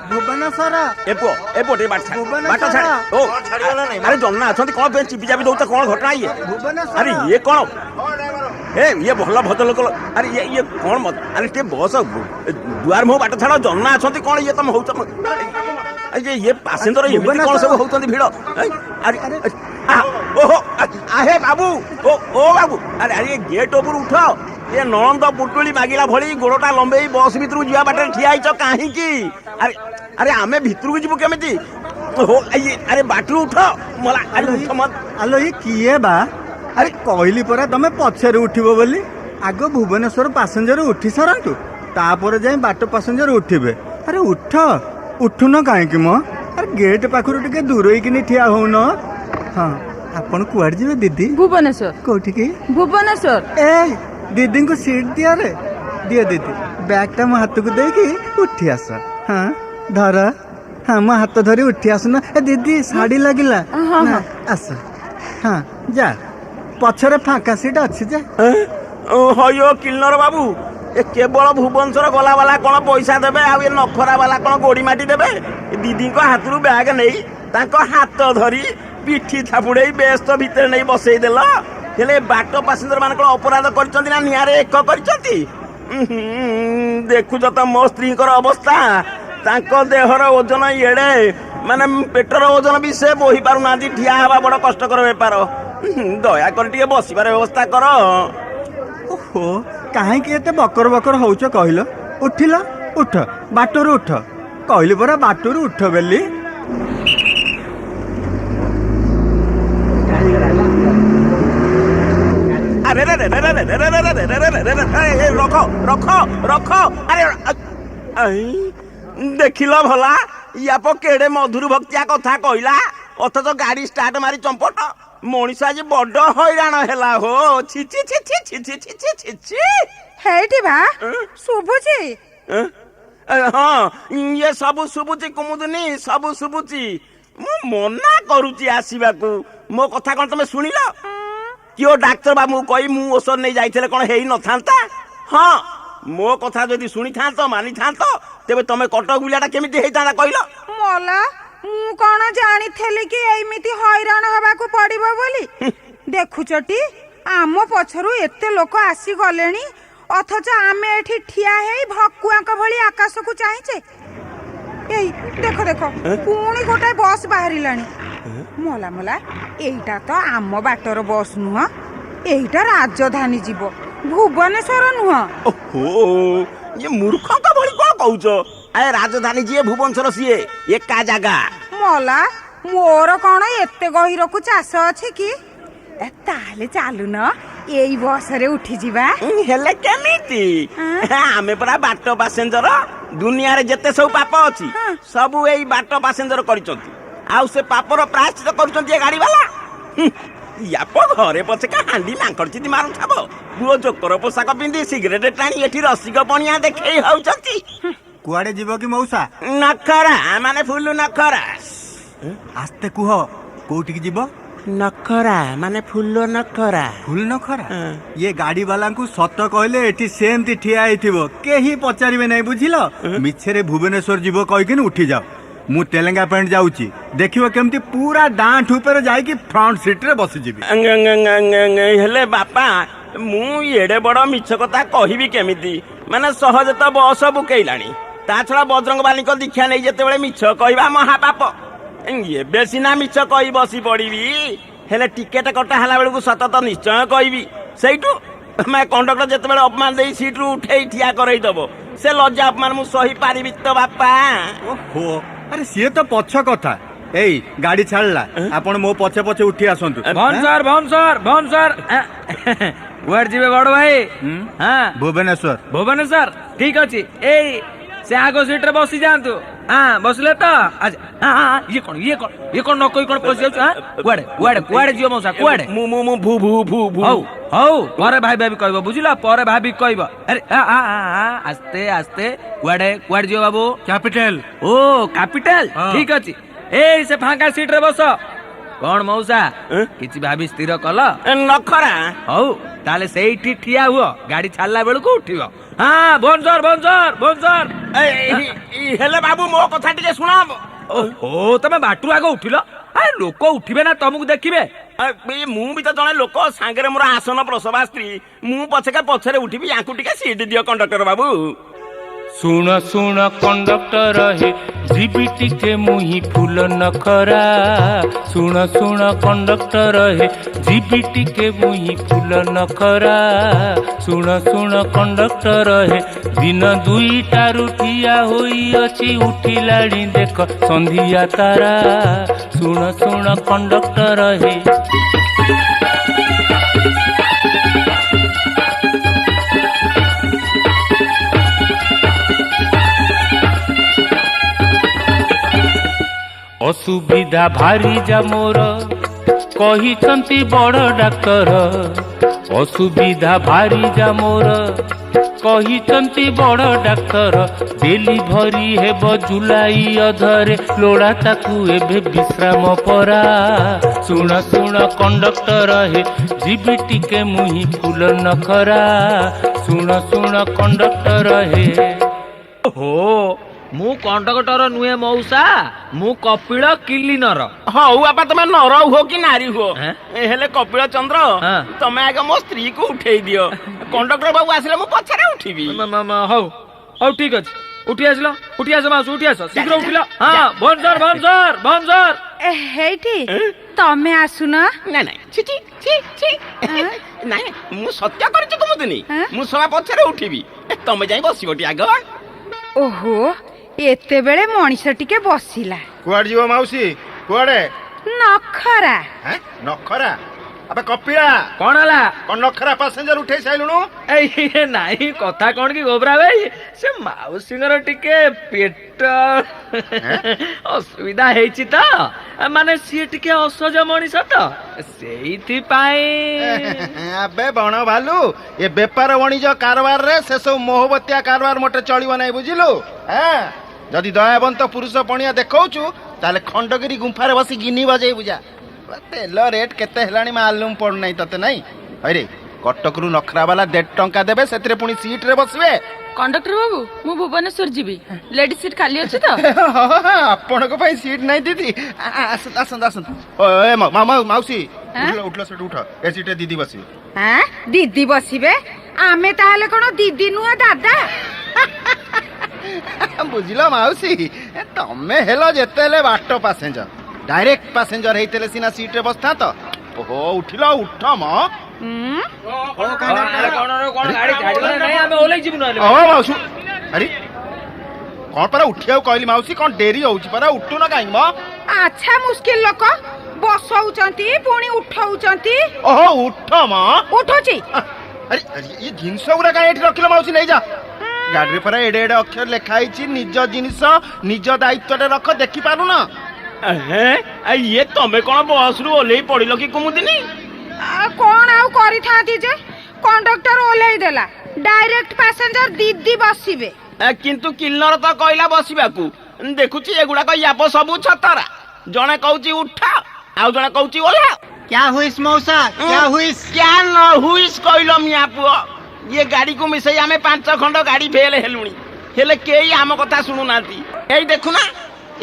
भुवनेश्वर एपोटे बाट छाड़ ओ अरे जन्ना अछंती कोन पे चिपी जाबी दउता कोन घटना ये भुवनेश्वर अरे ये कोन ए ये भला भद्रलोक अरे ये कोन मत अरे ते बस दुआर मो बाट छाड़ जन्ना अछंती कोन ये तुम होउत अरे ये पैसेंजर ये कोन सब होउतंती भिड़ अरे ओहो आहे बाबू ओ बाबू अरे अरे गेट ऊपर उठ ये नणंद पुटुली मागिला भली गोड़टा लंबेई बस भितर जिया बाटे ठिया आइछ काहे की अरे अरे आमे भितर को जिबो केमिति हो अरे बाटरू उठ मला अरे उठ मत आलो ये किए बा अरे कहली परा तमे पछरे उठिबो बोली आगो भुवनेश्वर पैसेंजर उठी सरंतु तापर जाई बाट पैसेंजर उठिबे अरे उठ उठुन काहे की मो अरे गेट पाखरु टिके दूर होइकिनी ठिया होउन हां आपण कुआड जिवे दीदी भुवनेश्वर कोठी की भुवनेश्वर ए दीदी को सीट दिया रे दिया दीदी बैग टा मो हाथ को देकी उठी आस हाँ धर हाँ मो हाथ धरी उठी आस ना ए दीदी साड़ी लगिला ना आस हाँ जा पछरे फांका सीट अच्छी जा हयो किन्नर बाबू ए केवल भुवनेश्वर गला वाला कोन पैसा देबे आ ये नखरा वाला कोन गोड़ी माटी देबे दीदी को हाथरू बैग नै ताको हाथ धरी पिठी थापुड़े बेस्त भीतर नै बसई देला हेले बाट पैसेंजर मान अपराध करछंती ना नियारे एक करछंती देखु तो मो स्त्री अवस्था तांको देहर ओजन एड़े माने पेटर ओजन भी से बोही पारु ना ठिया हवा बड़ कष्टकर बेपार दया कर टिके बसिबार व्यवस्था कर ओहो काहे कि एते बकर बकर होउछ कहलो उठिला उठ बाटरू उठ कहली परा बाटरू उठ बेली अरे रखो रखो रखो अरे देखिल भला या केड़े मधुर भक्तिया कथा कहला अथच गाड़ी स्टार्ट मारी चंपट मनीष आज बड़ हैरान हैला हो छि छि छि छि छि छि छि छि छि हेटी बा सुबुची हाँ ये सब शुभुची कुमुदनी सब शुभुची मु मना करूची आसीबाकू मो कथा कोन तमे सुनिला कियो डाक्टर बाबू कही मु औषध नहीं जाइथिले कोन हेई न थांता हाँ मो कथा जदी सुनी थांतो मानी थांतो तेबे तमे कटक बुलियाटा केमिति हेई ताना कहिलो मोला मु कोन जानि थेली कि एमिति हैरान हबा को पड़िबो बोली देखुचटी आमो पछरु एते लोक आसी गलेनी अथच आमे एठी ठिया हेई भकुआक भली आकाश को चाहिचे एई देखो देखो पुणी गोटे बस बाहरिलानी मोला मोला एइटा तो आम बाटर बस नुह एइटा राजधानी जीव भुवनेश्वर नुह ओहो ये मूर्ख का भली कोन कहउछो अरे राजधानी जी भुवनेश्वर सीए एका जगह मोला मोर कोन एते गहिर को चाष अछि कि ताले चालू न एई बस रे उठी जीवा हेले केमिति आमे परा बाट पैसेंजर दुनिया रे जते सब पाप अछि सब एई बाट पैसेंजर करिसंती आउ से पापर प्रायश्चित करुचंती ए गाड़ी वाला याप घरे पछे का हांडी मांकड़ चिति मारू छाबो बुओ जोकर पोशाक पिंदी सिगरेट टाणी एठी रसिक पणिया देखै होउचंती कुआडे जीव कि मौसा नखरा माने फुल्लु नखरा आस्ते कुह कोठी की जीव नखरा माने फुल्लो नखरा फुल नखरा ये गाड़ी वाला को सत कहले एठी सेमती ठिया आइथिबो केही पचारिबे नै बुझिलो मिछरे भुवनेश्वर जीव कहिकिन उठी जाओ मु तेलंगा पॉइंट जाउची देखिबो केमती पूरा डांठ ऊपर जाई कि फ्रंट सीट रे बसि जीबी हेले बापा मु एडे बड़ मिछ कथा कहिबी केमिति माने सहज त बस बुकेइलाणी ता छड़ा बजरंग बाली को दीक्षा नै जेते बेले मिछ कहिबा महापाप ये बेसिना मिछ कहि बसी पड़ीबी हेले टिकेट कटा हला बेलू सत तो निश्चय कहिबी सेइटू मैं कंडक्टर जेते बेले अपमान देई सीट रु उठेई ठिया करई दबो से लज्जा अपमान मु सही पारिबी तो बापा ओहो अरे सीए तो पछ कथा एई गाड़ी छाड़ला आपण मो पछे पछे उठी आसंतु भन सर वेट जीवे बड़ भाई हां भुवनेश्वर ठीक अछि एई से आगो सीट रे बसी जांतु हां बसले तो अच्छा हां ये कोन न कोई कोन पसी जाउ हां कुआडे जियो मौसा कुआडे मु भू भू भू भू हौ परे भाई कहबो बुझिला परे भाभी कहबो अरे आस्ते आस्ते कुआडे जियो बाबू कैपिटल ओ कैपिटल ठीक अछि ए से फांका सीट रे बस कौन मौसा किछि भाभी स्थिर कल नखरा हौ ताले सेठी ठिया हुओ गाड़ी छाड़ला बेलू को उठिबो ହଁ ଭୁବନେଶ୍ୱର ଭୁବନେଶ୍ୱର ଭୁବନେଶ୍ୱର। ହେଲେ ବାବୁ ମୋ କଥା ଟିକେ ଶୁଣ। ଓ ତମେ ବାଟରୁ ଆଗ ଉଠିଲ। ଆରେ ଲୋକ ଉଠିବେ ନା ତମକୁ ଦେଖିବେ। ମୁଁ ବି ତ ଜଣେ ଲୋକ, ସାଙ୍ଗରେ ମୋର ଆସନ ପ୍ରସବା ସ୍ତ୍ରୀ। ମୁଁ ପଛକେ ପଛରେ ଉଠିବି, ୟାଙ୍କୁ ଟିକେ ସିଟ୍ ଦିଅ କଣ୍ଡକ୍ଟର ବାବୁ। ଶୁଣ ଶୁଣ କଣ୍ଡକ୍ଟର ହେ, ଯିବି ଟିକେ ମୁହିଁ ଫୁଲ ନଖରା। ଶୁଣ ଶୁଣ କଣ୍ଡକ୍ଟର ହେ, ଯିବି ଟିକେ ମୁହିଁ ଫୁଲ ନଖରା। ଶୁଣ ଶୁଣ କଣ୍ଡକ୍ଟର ହେ, ଦିନ 2টাରୁ ଠିଆ ହୋଇଅଛି, ଉଠିଲାଣି ଦେଖ ସନ୍ଧ୍ୟା ତାରା। ଶୁଣ ଶୁଣ କଣ୍ଡକ୍ଟର ହେ। ଅସୁବିଧା ଭାରି ଯା ମୋର, କହିଛନ୍ତି ବଡ଼ ଡାକ୍ତର। ଅସୁବିଧା ଭାରି ଯା ମୋର, କହିଛନ୍ତି ବଡ଼ ଡାକ୍ତର। ଡେଲିଭରି ହେବ ଜୁଲାଇ ଅଧରେ, ଲୋଡ଼ା ତାକୁ ଏବେ ବିଶ୍ରାମ ପରା। ଶୁଣ ଶୁଣ କଣ୍ଡକ୍ଟର ହେ, ଯିବି ଟିକେ ମୁହିଁ ଫୁଲ ନଖରା। ଶୁଣ ଶୁଣ କଣ୍ଡକ୍ଟର ହେ। ଓହୋ ମୁଁ କଣ୍ଡକ୍ଟର ନୁହେଁ ମଉସା, ମୁଁ କପିଳ କିଲିନର। ହଉ ବାପା, ତମେ ନର ହୁଅ କି ନାରୀ ହୁଅ, ହେଁ? ହେଲେ କପିଳ ଚନ୍ଦ୍ର ହଁ। ତମେ ଆଗ ମୋ ସ୍ତ୍ରୀକୁ ଉଠେଇ ଦିଅ। କଣ୍ଡକ୍ଟର ବାବୁ ଆସିଲେ ମୁଁ ପଛରେ ଉଠିବି। ହଉ ହଉ ଠିକ ଅଛି। ଉଠି ଆସିଲ, ଉଠି ଆସ ମାଉସୀ, ଉଠି ଆସ, ଶୀଘ୍ର ଉଠିଲ। ହଁ ଭୁବନେଶ୍ୱର ଭୁବନେଶ୍ୱର ଭୁବନେଶ୍ୱର। ହେଇଠି ତମେ ଆସୁନ। ନାଇଁ ନାଇଁ, ଛି ଛି ଛି ଛି। ନାଇଁ ମୁଁ ସତ୍ୟ କରିଛି କୁମୁଦିନି, ହେଁ? ମୁଁ ସବା ପଛରେ ଉଠିବି, ତମେ ଯାଇ ବସିବଟି ଆଗ। ଓହୋ ଏତେବେଳେ ମଣିଷ ଟିକେ ବସିଲା। କୁଆଡେ ଯିବ ମାଉସୀ? କୁଆଡେ? ନଖରା। ନଖରା? ଆବେ କପିଳା, କଣ ହେଲା? କଣ ନଖରା ପାସେଞ୍ଜର ଉଠେଇ ସାଇଲୁଣୁ? ଏଇ ନାଇଁ, କଥା କଣ କି ଗୋବରା ଭାଇ, ସେ ମାଉସୀଙ୍କର ଟିକେ ପେଟ ଅସୁବିଧା ହେଇଛି ତ, ମାନେ ସିଏ ଟିକେ ଅସହଜ ମଣିଷ ତ, ସେଇଥିପାଇଁ। ଆବେ ବଣ ଭାଲୁ, ଏ ବେପାର ବାଣିଜ୍ୟ କାରବାରରେ ସେସବୁ ମୋହବତିଆ କାରବାର ମୋଟେ ଚଳିବ ନାହିଁ, ବୁଝିଲୁ? ଯଦି ଦୟାବନ୍ତ ପୁରୁଷ ପଣିଆ ଦେଖଉଛୁ, ତାହେଲେ ଖଣ୍ଡଗିରି ଗୁମ୍ଫାରେ ବସି ଗିନି ବଜେଇ ବୁଝା। ତେଲ ରେଟ୍ କେତେ ହେଲାଣି ମାଲୁମ ପଡୁନାହିଁ ତତେ, ନାଇଁ? ହଇରେ, କଟକରୁ ନଖରା ବାଲା 1.5 ଟଙ୍କା ଦେବେ, ସେଥିରେ ପୁଣି ସିଟରେ ବସିବେ। କଣ୍ଡକ୍ଟର ବାବୁ, ମୁଁ ଭୁବନେଶ୍ୱର ଯିବି, ଲେଡିଜ୍ ସିଟ୍ ଖାଲି ଅଛି ତ? ଆପଣଙ୍କ ପାଇଁ ସିଟ୍ ନାହିଁ ଦିଦି। ଆସନ୍ତୁ ଆସନ୍ତୁ। ମାଉସୀ ଉଠିଲ, ସେଠୁ ଉଠ, ଏ ସିଟରେ ଦିଦି ବସିବେ। ଦିଦି ବସିବେ? ଆମେ ତାହେଲେ କଣ ଦିଦି ନୁହଁ ଦାଦା? ବୁଝିଲ ମାଉସୀ, ତମେ ହେଲ ଯେତେ ହେଲେ ବାଟ ପାସେଞ୍ଜର, ଡାଇରେକ୍ଟ ପାସେଞ୍ଜର ହେଇଥିଲେ ସିନା ସିଟରେ ବସିଥାନ୍ତ। ଓହୋ ଉଠିଲ, ଉଠ ମ। ମାଉସୀ, ଆରେ କଣ ପରା ଉଠିବାକୁ କହିଲି ମାଉସୀ, କଣ ଡେରି ହଉଛି ପରା, ଉଠୁନ କାହିଁକି ମ? ଆଚ୍ଛା ମୁସ୍କିଲ ଲୋକ, ବସଉଛନ୍ତି ପୁଣି ଉଠଉଛନ୍ତି। ଓହୋ ଉଠ ମ। ଉଠୁଛି। ଆରେ ଏ ଜିନିଷ ଗୁଡା କାହିଁ ଏଠି ରଖିଲ ମାଉସୀ, ନେଇଯା। ଗାଡିରେ ପରା ଏଡେ ଏଡେ ଅକ୍ଷର ଲେଖା ହେଇଛି, ନିଜ ଜିନିଷ ନିଜ ଦାୟିତ୍ୱରେ ରଖ, ଦେଖି ପାରୁନ? ଇଏ ତମେ କଣ ବସରୁ ଓହ୍ଲେଇ ପଡିଲ କି କୁମୁଦିନି? କଣ ଆଉ କରିଥାନ୍ତି ଯେ, କଣ୍ଡକ୍ଟର ଓହ୍ଲେଇ ଦେଲା, ଡାଇରେକ୍ଟ ପାସେଞ୍ଜର ଦିଦି ବସିବେ। କିନ୍ତୁ କିଲ୍ଲର ତ କହିଲା ବସିବାକୁ। ଦେଖୁଛି ଏଗୁଡାକ ୟାପ ସବୁ ଛତରା। ଜଣେ କହୁଛି ଉଠ, ଆଉ ଜଣେ କହୁଛି ଓହ୍ଲା। କ୍ୟା ହୁଇସ୍ ମଉସା, କ୍ୟା ହୁଇସ୍? କ୍ୟା ନ ହୁଇସ୍ କହିଲ ମିଆ ପୁଅ। ଇଏ ଗାଡିକୁ ମିଶେଇ ଆମେ 5 ଖଣ୍ଡ ଗାଡି ଫେଲ ହେଲୁଣି, ହେଲେ କେହି ଆମ କଥା ଶୁଣୁନାହାନ୍ତି। ଏଇ ଦେଖୁନା,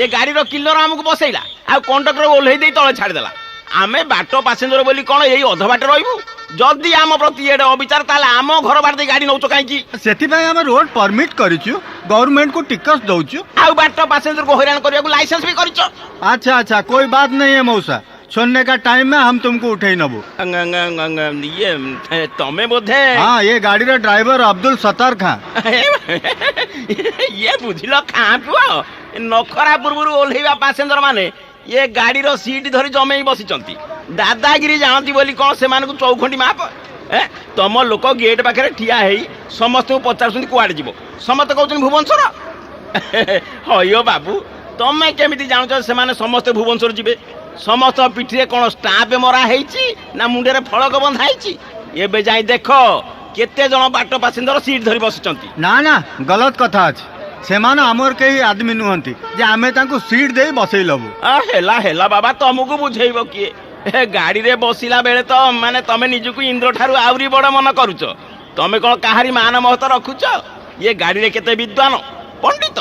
ଏ ଗାଡିର କିଲ୍ଲର ଆମକୁ ବସେଇଲା, ଆଉ କଣ୍ଡକ୍ଟର ଓହ୍ଲେଇ ଦେଇ ତଳେ ଛାଡିଦେଲା। ଆମେ ବାଟ ପାସେଞ୍ଜର ବୋଲି କଣ ଏଇ ଅଧ ବାଟେ ରହିବୁ? ଯଦି ଆମ ପ୍ରତି ଏଡେ ଅବିଚାର, ତାହେଲେ ଆମ ଘର ବାଟ ଦେଇ ଗାଡି ନଉଛ କାହିଁକି? ସେଥିପାଇଁ ଆମେ ରୋଡ ପରମିଟ କରିଛୁ, ଗଭର୍नमेंट को टिकट दଉଛୁ। ଆଉ ବାଟ ପାସେଞ୍ଜରକୁ ହଇରାଣ କରିବାକୁ ଲାଇସେନ୍ସ ବି କରିଛ। अच्छा अच्छा, कोई बात नहीं है मौसा, सोने का टाइम में हम तुमको उठाई नबू। ଇଏ ତମେ ବୋଧେ हाँ, ये गाड़ी रा ड्राइवर अब्दुल सत्तार खां। ଇଏ ବୁଝିଲ ଖାଁ ପୁଅ, ନଖରା ପୂର୍ବରୁ ଓହ୍ଲେଇବା ପାସେଞ୍ଜର ମାନେ ଏ ଗାଡିର ସିଟ୍ ଧରି ଜମେଇ ବସିଛନ୍ତି। ଦାଦାଗିରି ଜାଣନ୍ତି ବୋଲି କଣ ସେମାନଙ୍କୁ ଚୌଖଣ୍ଡି ମାପ? ତମ ଲୋକ ଗେଟ୍ ପାଖରେ ଠିଆ ହେଇ ସମସ୍ତଙ୍କୁ ପଚାରୁଛନ୍ତି କୁଆଡେ ଯିବ, ସମସ୍ତେ କହୁଛନ୍ତି ଭୁବନେଶ୍ୱର। ହଇଓ ବାବୁ, ତମେ କେମିତି ଜାଣୁଛ ସେମାନେ ସମସ୍ତେ ଭୁବନେଶ୍ୱର ଯିବେ? ସମସ୍ତ ପିଠିରେ କଣ ଷ୍ଟାମ୍ପ ମରା ହେଇଛି ନା ମୁଣ୍ଡରେ ଫଳକ ବନ୍ଧା ହେଇଛି? ଏବେ ଯାଇ ଦେଖ କେତେ ଜଣ ବାଟ ପାସେଞ୍ଜର ସିଟ୍ ଧରି ବସିଛନ୍ତି। ନା ନା, ଗଲତ କଥା ଅଛି। ସେମାନେ ଆମର କେହି ଆଦମୀ ନୁହନ୍ତି ଯେ ଆମେ ତାଙ୍କୁ ସିଟ୍ ଦେଇ ବସେଇ ଲବୁ। ହେଲା ହେଲା ବାବା, ତମକୁ ବୁଝେଇବ କିଏ? ଗାଡିରେ ବସିଲା ବେଳେ ତ ମାନେ ତମେ ନିଜକୁ ଇନ୍ଦ୍ର ଠାରୁ ଆହୁରି ବଡ ମନ କରୁଛ। ତମେ କ'ଣ କାହାରି ମାନ ମହତ ରଖୁଛ? ଇଏ ଗାଡ଼ିରେ କେତେ ବିଦ୍ୱାନ ପଣ୍ଡିତ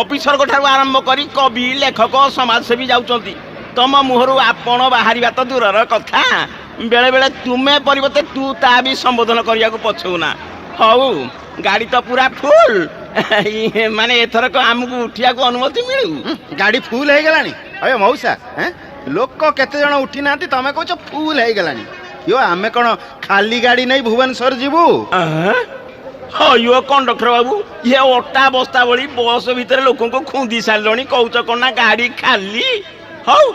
ଅଫିସରଙ୍କ ଠାରୁ ଆରମ୍ଭ କରି କବି ଲେଖକ ସମାଜସେବୀ ଯାଉଛନ୍ତି। ତମ ମୁହଁରୁ ଆପଣ ବାହାରିବା ତ ଦୂରର କଥା, ବେଳେ ବେଳେ ତୁମେ ପରିବର୍ତ୍ତେ ତୁ ତା ବି ସମ୍ବୋଧନ କରିବାକୁ ପଛଉନା। ହଉ ଗାଡ଼ି ତ ପୁରା ଫୁଲ୍, ମାନେ ଏଥରକ ଆମକୁ ଉଠିବାକୁ ଅନୁମତି ମିଳୁ। ଗାଡ଼ି ଫୁଲ୍ ହେଇଗଲାଣି? ଅୟ ମଉସା, ଲୋକ କେତେ ଜଣ ଉଠି ନାହାନ୍ତି, ତମେ କହୁଛ ଫୁଲ୍ ହେଇଗଲାଣି? ଇୟୋ ଆମେ କ'ଣ ଖାଲି ଗାଡ଼ି ନେଇ ଭୁବନେଶ୍ୱର ଯିବୁ? ହଇଓ କଣ୍ଡକ୍ଟର ବାବୁ, ଇଏ ଅଟା ବସ୍ତା ଭଳି ବସ୍ ଭିତରେ ଲୋକଙ୍କୁ ଖୁନ୍ଦି ସାରିଲଣି, କହୁଛ କ'ଣ ନା ଗାଡ଼ି ଖାଲି? ହଉ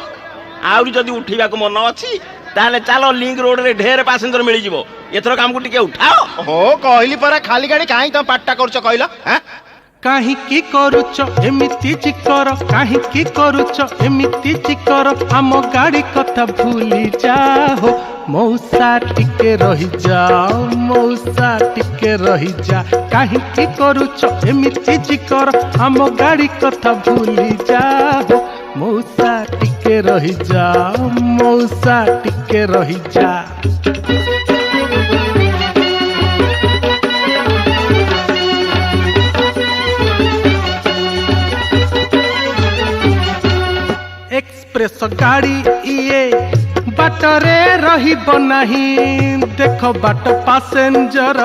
ଆହୁରି ଯଦି ଉଠିବାକୁ ମନ ଅଛି ତାହେଲେ ଚାଲ ଲିଙ୍କ ରୋଡରେ ଢେର ପାସେଞ୍ଜର ମିଳିଯିବ। ଏଥରକ ଆମକୁ ଟିକେ ଉଠାଅ। ହୋ କହିଲି ପରା ଖାଲି ଗାଡ଼ି, କାହିଁ ତମେ ପାଠଟା କରୁଛ କହିଲ? କାହିଁକି କରୁଛ ଏମିତି ଚିକର, କାହିଁକି କରୁଛ ଏମିତି ଚିକର, ଆମ ଗାଡ଼ି କଥା ଭୁଲି ଯାଅ ମଉସା ଟିକେ ରହିଯାଅ, ମଉସା ଟିକେ ରହିଯା, କାହିଁକି କରୁଛ ଏମିତି ଚିକର, ଆମ ଗାଡ଼ି କଥା ଭୁଲି ଯାଅ ମଉସା ଟିକେ ରହିଯାଅ, ମଉସା ଟିକେ ରହିଯା। एक्सप्रेस गाड़ी इए बाटरे रहिब नहीं, देख बाट पासेंजर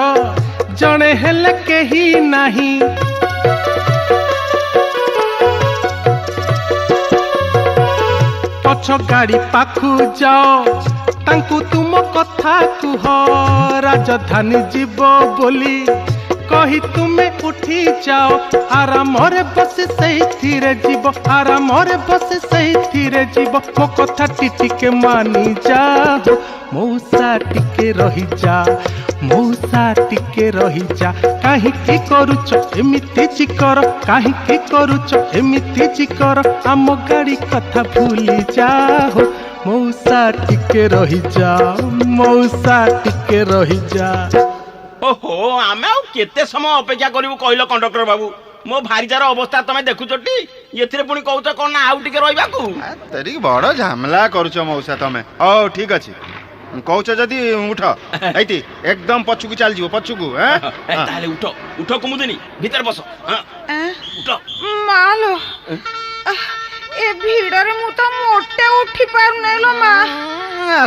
जड़े हेले केही नहीं। पछ गाड़ी पाखु जाओ तांकु तुम कथा कुह, राजधानी जीव बोली कही तुमे उठी जाओ, आरामरे बस सही जीव, आरामरे बस सही जीव, मो कथा टिके मानी जाओ मौसा टिके रही जा, मौसा टिके रही जा, काहिकी करूछ एमिति चिकर, काहिकी करूछ एमिति चिकर, आम गाड़ी कथा भूली जाओ मौसा टिके रही जा, मौसा टिके रही जा। ओहो आमे आउ केते समय अपेक्षा करिवु कहलो कंडक्टर बाबू? मो भारीजार अवस्था तमे देखुछटी, एथिरे पुनी कहउछ कोन ना आउ टिके रहइबाकू? तेरी बड़ झमेला करूछ मौसा तमे। ओ ठीक अछि, कहउछ जदी उठ एति एकदम पछुकु चल जिवो, पछुकु। ताले उठो उठो कुमुदिनी, भीतर बसो। उठो मालो ए भिड़रे मु तो मोटे उठी पार नै लो मा।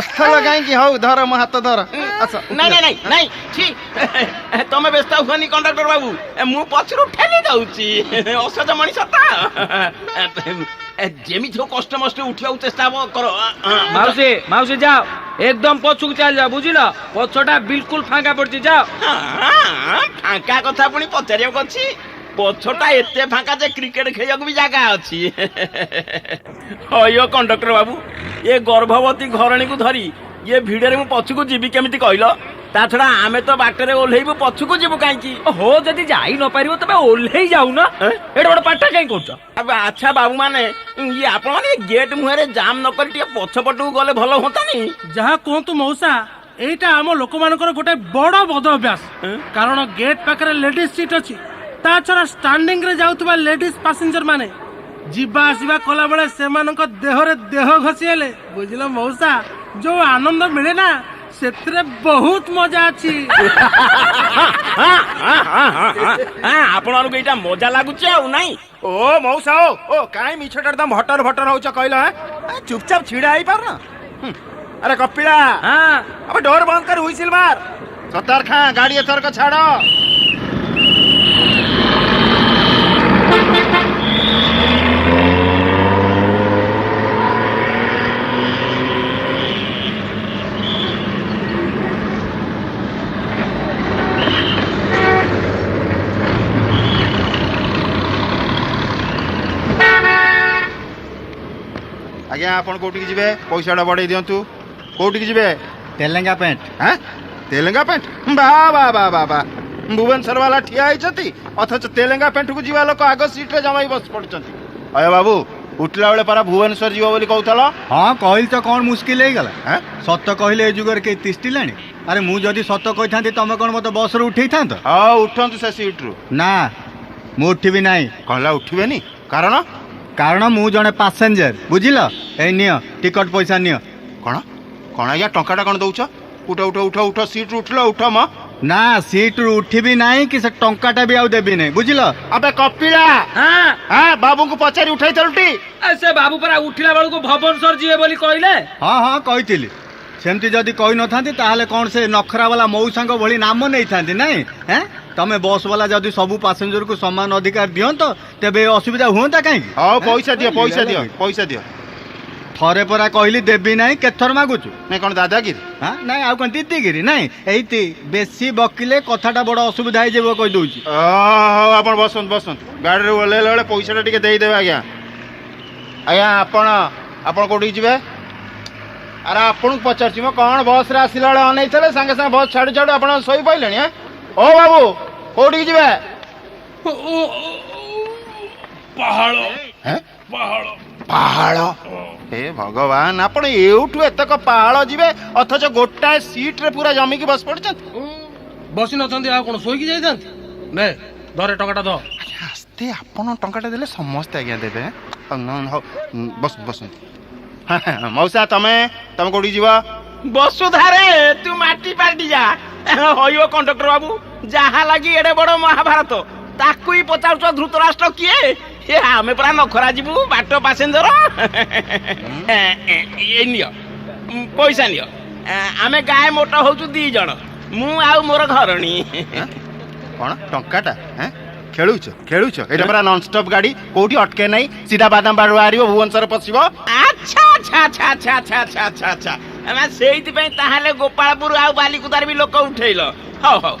स्थल काई कि हौ धर म हाथ धर। अच्छा नहीं नहीं नहीं नहीं छी तमे व्यस्त हुनी कंडक्टर बाबू, मु पछरु ठेली दउची, असज मनिष ता जेमी थो कष्ट मष्ट उठिया चेष्टा करो। माउसी माउसी जाओ एकदम पछुक चल जा, बुझिल? पछटा बिल्कुल फांका पड़ची, जाओ। फांका कथा पुनी पचारिया कछि, पछटा एते फांका जे क्रिकेट खेलियाक भी जागा अछि। हयो कंडक्टर बाबू, ये गर्भवती घरणी को धरी ये भिड़े मु पछुक जीवी केमिति कहलो? ता छड़ा आमे तो बाटरे ओल्हेइबु, पछुक जीवु काईकी? हो जदी जाई न पारिबो तबे ओल्हेई जाऊ ना, एडो बड़ पाटा काई करछ? अब अच्छा बाबू माने ये आपण माने गेट मुहरे जाम न करी टिके पछपटू गले भलो होतानी। जहा कोंतु मौसा, एटा आम लोक मानकर गोटे बड़ बद अभ्यास, कारण गेट पाखरे लेडीज सीट अछि, ता छड़ा स्टैंडिंग रे जाउतबा लेडीज पैसेंजर माने जीवा आसीबा कला बेले सेमानक देहरे देह घसिएले, बुझिल मौसा, जो आनंद मिले ना सेतरे बहुत मजा अछि। आपण एटा मजा लागुछ आ नाही? ओ मौसा ओ काई मिछटर दम भटर भटर होछ कहलो? चुपचाप छिड़ा आई पार ना। अरे कपिला, हां अब डोर बंद कर, हुइसिल मार। सतार खां गाड़ी एथर को छाड़ो। आज्ञा आपण कोठी जिबे? पैसाटा बढ़ाई दियंतु। कोठी जिबे? तेलेंगा पेंट। हां तेलेंगा पेंट? बा बा बा बा बा, भुवनेश्वर वाला ठिया आइछती, अथच तेलेंगा पेंट को जीवा लोक आगो सीट रे जमाई बस पड़छंती। अय बाबू उठला बेले पारा भुवनेश्वर जीवा बोली कहउतला? हाँ कहल तो कौन मुश्किल है गला? सत कहले ए जुगर के तिष्टिलाणी? अरे मु जदी सत कहिथांती तमे कोन मते बस रे उठेई थांत? हां उठंतु से सीट रु। ना मु उठिबी नाही। कहला उठिबेनी? कारण कारण मु जने पैसेंजर, बुझिल? ए नियो टिकट पैसा नियो। कौन कौन आज्ञा टंकाटा कौन दउछ? उठ उठ उठ उठ सीट उठलो, उठ म ना सीट रू उठिबी नहीं कि से टंकाटा भी आउ देबी नहीं बुझिल। अबे कपिला हाँ हाँ बाबू को पचारि उठाई चलटी से बाबू परा उठिला बेलू को भुवनेश्वर जीवे बोली कहले। हाँ हाँ कही सेमती जदि कही न था ताहले कौन से नखरा वाला मौसांग भली नाम नहीं था नहीं हैं तमे बस वाला जदि सबू पैसेंजर को समान अधिकार दियंत तेबे असुविधा हुंता कहीं। हाँ पैसा दियो पैसा दियो पैसा दियो। थरे परा कहली देबी नहीं केथर मागुचु नहीं कौन दादागिरी हाँ नहीं आउ कौन तीतीगिरी नहीं एइती बेसी बकिले कथाटा बड़ असुविधा हो जेबो कहि दउची। आपण बसंत बसंत गाड़ी रे ओले ले पैसा टिके देई देबे आज्ञा। आज्ञा आपण कोठी जिवे अरे आपण पचारछि म कोन बस रे आसिला बेले अनै थले संगे संगे बस छाड़ी छाड़ी आपण सोई पाइलेनी हैं। ओ बाबू कोठी जिवे पहाड़ हैं पहाड़ पहाड़ हे भगवान आपण एउठु एतक पहाड़ जिवे अथच गोटाए सीट रे पूरा जमी की बस पड़छन बसी नथंती आ कोन सोई की जाइथंती ने धरे टंकाटा द आस्ते आपण टंकाटा देले समस्त आज्ञा देबे हो बस बस मौसा तमे कोठी जीवा बसुधारे तू माटी पार्टी जा होयो कंडक्टर बाबू जहा लगी एडे बड़ महाभारत ताकू ही पचार धृतराष्ट्र किए ये आमे परा नखरा जीवु बाट पैसेंजर ये नियो पैसा नियो आमे गाय मोटा होचु दी जण मु आउ मोर घरणी कौन टंकाटा हैं खेलुछ खेलुछ एटा परा नॉन स्टॉप गाड़ी कोठी अटके नहीं सीधा बादाम बाड़ आरियो भुवनेश्वर पसिबो। अच्छा अच्छा अच्छा अच्छा अच्छा अच्छा अच्छा अच्छा ଆମେ ସେଇଥିପାଇଁ ତାହେଲେ ଗୋପାଳପୁର ଆଉ ବାଲିକୁଦାର ବି ଲୋକ ଉଠେଇଲ। ହଉ ହଉ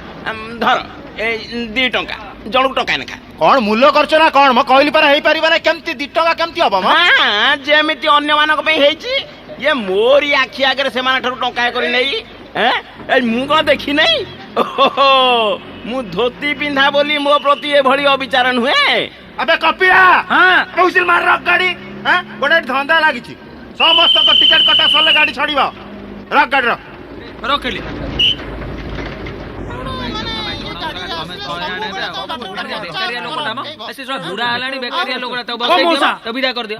ଧର ଏ 2 ଟଙ୍କା ଜଣକୁ ଟଙ୍କା ନେଖା। कौन मूल्य करछ ना कौन म कहली पर हेई परिबा ना केमती 2 टका केमती हबो म हां जेमिति अन्य मानक पे हेची ये मोरी आखि आगे से माने ठरू टंका करी नहीं हैं ए मु कोन देखी नहीं ओहो मु धोती पिंधा बोली मो प्रति ए भली अविचारण हुए। अबे कपिया हां कौशल मार रख गाड़ी हैं गोटे धंधा लागिछि समस्त को टिकट कटा सले गाड़ी छड़ीबो रख गाड़ी रखली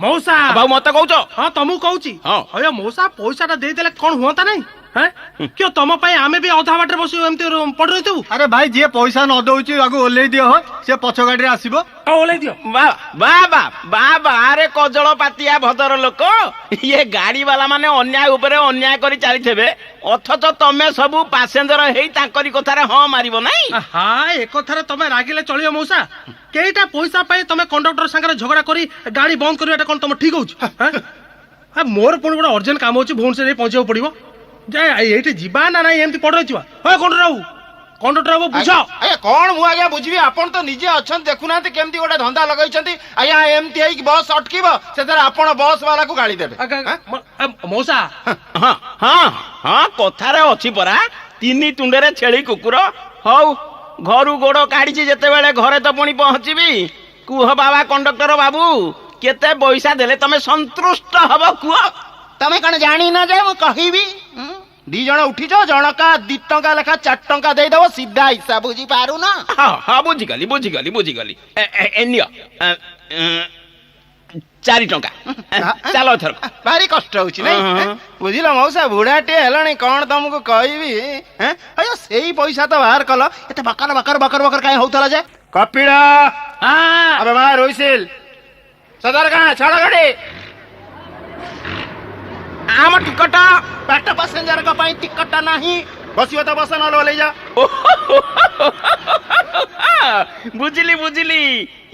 मौसा बाबू मत कहूच हाँ तुमको कहूची हाँ। अरे मौसा पैसा दे देले कौन हुआ नहीं हैं क्यों तुम पे आमे भी अधा बाटे बस एमती पड़ रही तू। अरे भाई जी पैसा न दउची आगु ओल्हेई दियो हो से पछ गाड़ी रे आसीबो ओले दियो बाबा बाबा अरे कजल पातिया भदर लोक ये गाड़ी वाला माने अन्याय ऊपर अन्याय करी चली थे अथच तमे सबू पैसेंजर हेई ताकरी कथारे हां मारिबो नहीं। हाँ एक कथारे तमे रागिले चलियो मौसा केईटा पैसा पाए तमे कंडक्टर संगे झगड़ा करी गाड़ी बंद करियाटा कोन तम ठीक होउछ हैं मोर पुणी गोटे अर्जेंट काम होची भुवनेश्वर पहुंचो पड़िबो जाय एठी जीवा ना नहीं एमती पड़ रहिवा होय कंडक्टर बाबू बुझ अरे कौन मु आज्ञा बुझिबी आपण तो निजे अछन देखुना केमती गोटे धंधा लगाइछंती आज्ञा एमती हेई बस अटकीबो सेतर आपण बस वाला को गाड़ी देबे मौसा हाँ हाँ हाँ कथारे अच्छी परा 3 तुंडे छेली कुकुर हौ घर गोड़ काढ़ी जेते बेले घरे तो पुणी पहुंचबी कुह बाबा कंडक्टर बाबू केते पैसा देले तमे संतुष्ट हबो कुह तमे कण जानी ना जाय मु कहिबी 2 जण उठिछ जनका 2 टका लेखा 4 टका दे दबो सीधा हिसाब बुझी पारू ना। हाँ हाँ बुझी गली एनियो 4 टका चलो थर भारी कष्ट होची नहीं बुझिलो मौसा बुढ़ाटे हेलानी कौन तुमको कहबी हैं अयो सेही पैसा तो बाहर कल एते बकर बकर बकर बकर काहे होतला जे कपिड़ा हाँ अबे मार होइसिल सदर का छाड़ गाड़ी आम टिकट बाट पैसेंजर का पाई टिकट नहीं बसियो तो बस न ले जा बुझिली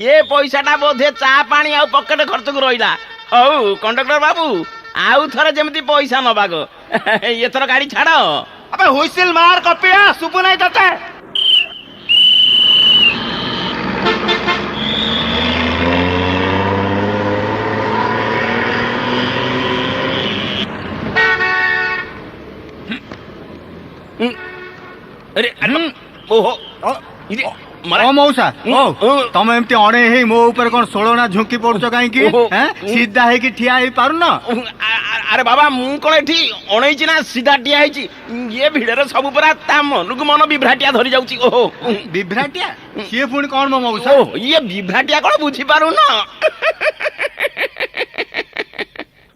ये पैसाटा बोधे चा पानी आ पकेट खर्च को रहिला हौ कंडक्टर बाबू आउ थरे जेमती पैसा न बागो ये थर गाड़ी छाड़ अबे हुइसिल मार कपिया सुपु नहीं तते अरे ओहो इरे ओ मौसा ओ तुम एमती अणे हे मो ऊपर कोन सोळना झुंकी पड़छ काई की हैं सीधा हे की ठिया हे पारु न अरे बाबा मु कोन एठी अणैची ना सीधा ठिया हेची ये भिड़रे सब परा ता मनकु मन बिभ्राटिया धरि जाउची ओहो बिभ्राटिया से पुणी कोन मो मौसा ओ ये बिभ्राटिया कोन बुझी पारु न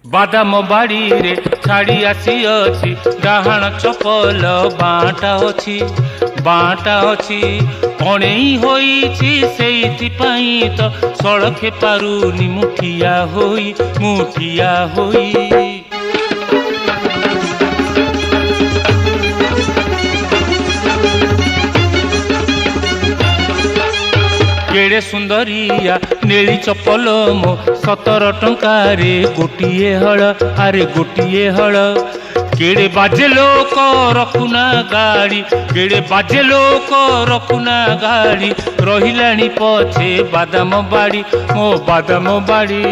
बादाम बाड़ी रे छाड़ी आसी अछि डाहाण चपल बाटा अछि ବାଁଟା ଅଛି କଣେଇ ହୋଇଛି ସେଇଥିପାଇଁ ତ ସଳଖେ ପାରୁନି ମୁଁ ଠିଆ ହୋଇ କେଡ଼େ ସୁନ୍ଦରିଆ ନେଳି ଚପଲ ମୋ 17 ଟଙ୍କାରେ ଗୋଟିଏ ହଳ ଆରେ ଗୋଟିଏ ହଳ କେଡ଼େ ବାଜେ ଲୋକ ରଖୁନା ଗାଡ଼ି କେଡ଼େ ବାଜେ ଲୋକ ରଖୁନା ଗାଡ଼ି ରହିଲାଣି ପଛେ ବାଦାମ ବାଡ଼ି ମୋ ବାଦାମ ବାଡ଼ି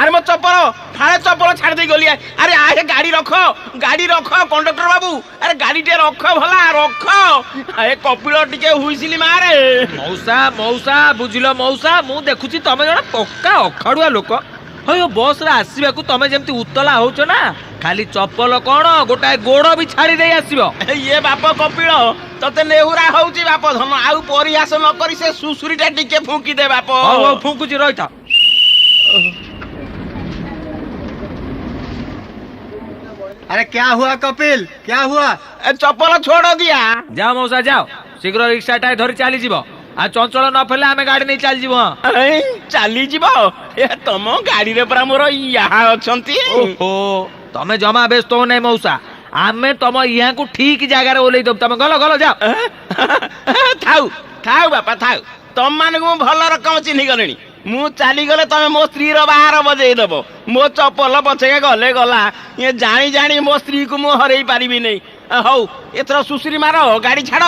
আরে মো চপল ফাড়ে চপল ছাড়ি দেই গলি আরে আরে গাড়ি রখ কন্ডক্টর বাবু আরে গাড়িটে রখ ভলা রখ আরে কপিল টিকে হুইছিলি মারে মৌসা মৌসা বুঝিল মৌসা মু দেখুছি তমে জଣେ ପକ୍କା ଅଖାଡୁଆ ଲୋକ ହଇ ବସ ରେ ଆସିବାକୁ ତମେ ଯେମିତି ଉତ୍ତଲା ହଉଛ ନା ଖାଲି ଚପଲ କଣ ଗୋଟାଏ ଗୋଡ ବି ଛାଡି ଦେଇ ଆସିବ ইয়ে বাপ কপিল তোতে নেহুরা হউছি বাপ ধন আউ পরিহাস ন করি সে সুসুরিটা টিকে ফুঁকি দে বাপ ହଉ ହଉ ଫୁଙ୍କୁଛି ରହିଥା अरे क्या हुआ कपिल क्या हुआ? চপল ছোড় দিয়া ଯାଅ ମଉସା ଯାଅ ଶୀଘ୍ର ରିକ୍ସାଟା ଧରି ଚାଲିଯିବ ଆଉ ଚଞ୍ଚଳ ନ ଫେରିଲେ ଆମେ ଗାଡି ନେଇ ଚାଲିଯିବ ଚାଲି ଯିବ ଏ ତମ ଗାଡିରେ ପରା ମୋର ଇହା ଅଛନ୍ତି ଓହୋ ତମେ ଜମା ବ୍ୟସ୍ତ ହଉ ନାହିଁ ମଉସା ଆମେ ତମ ଇହାକୁ ଠିକ ଜାଗାରେ ଓହ୍ଲେଇ ଦବୁ ତମେ ଗଲ ଗଲ ଯାଅ ଥାଉ ଥାଉ ବାପା ଥାଉ ତମମାନଙ୍କୁ ମୁଁ ଭଲ ରକମ ଚିହ୍ନି ଗଲିଣି ମୁଁ ଚାଲିଗଲେ ତମେ ମୋ ସ୍ତ୍ରୀର ବାହାର ବଜେଇ ଦବ ମୋ ଚପଲ ପଛକେ ଗଲେ ଗଲା ଇଏ ଜାଣି ଜାଣି ମୋ ସ୍ତ୍ରୀକୁ ମୁଁ ହରେଇ ପାରିବି ନାହିଁ ହଉ ଏଥର ସୁଶ୍ରୀ ମାର ଗାଡି ଛାଡ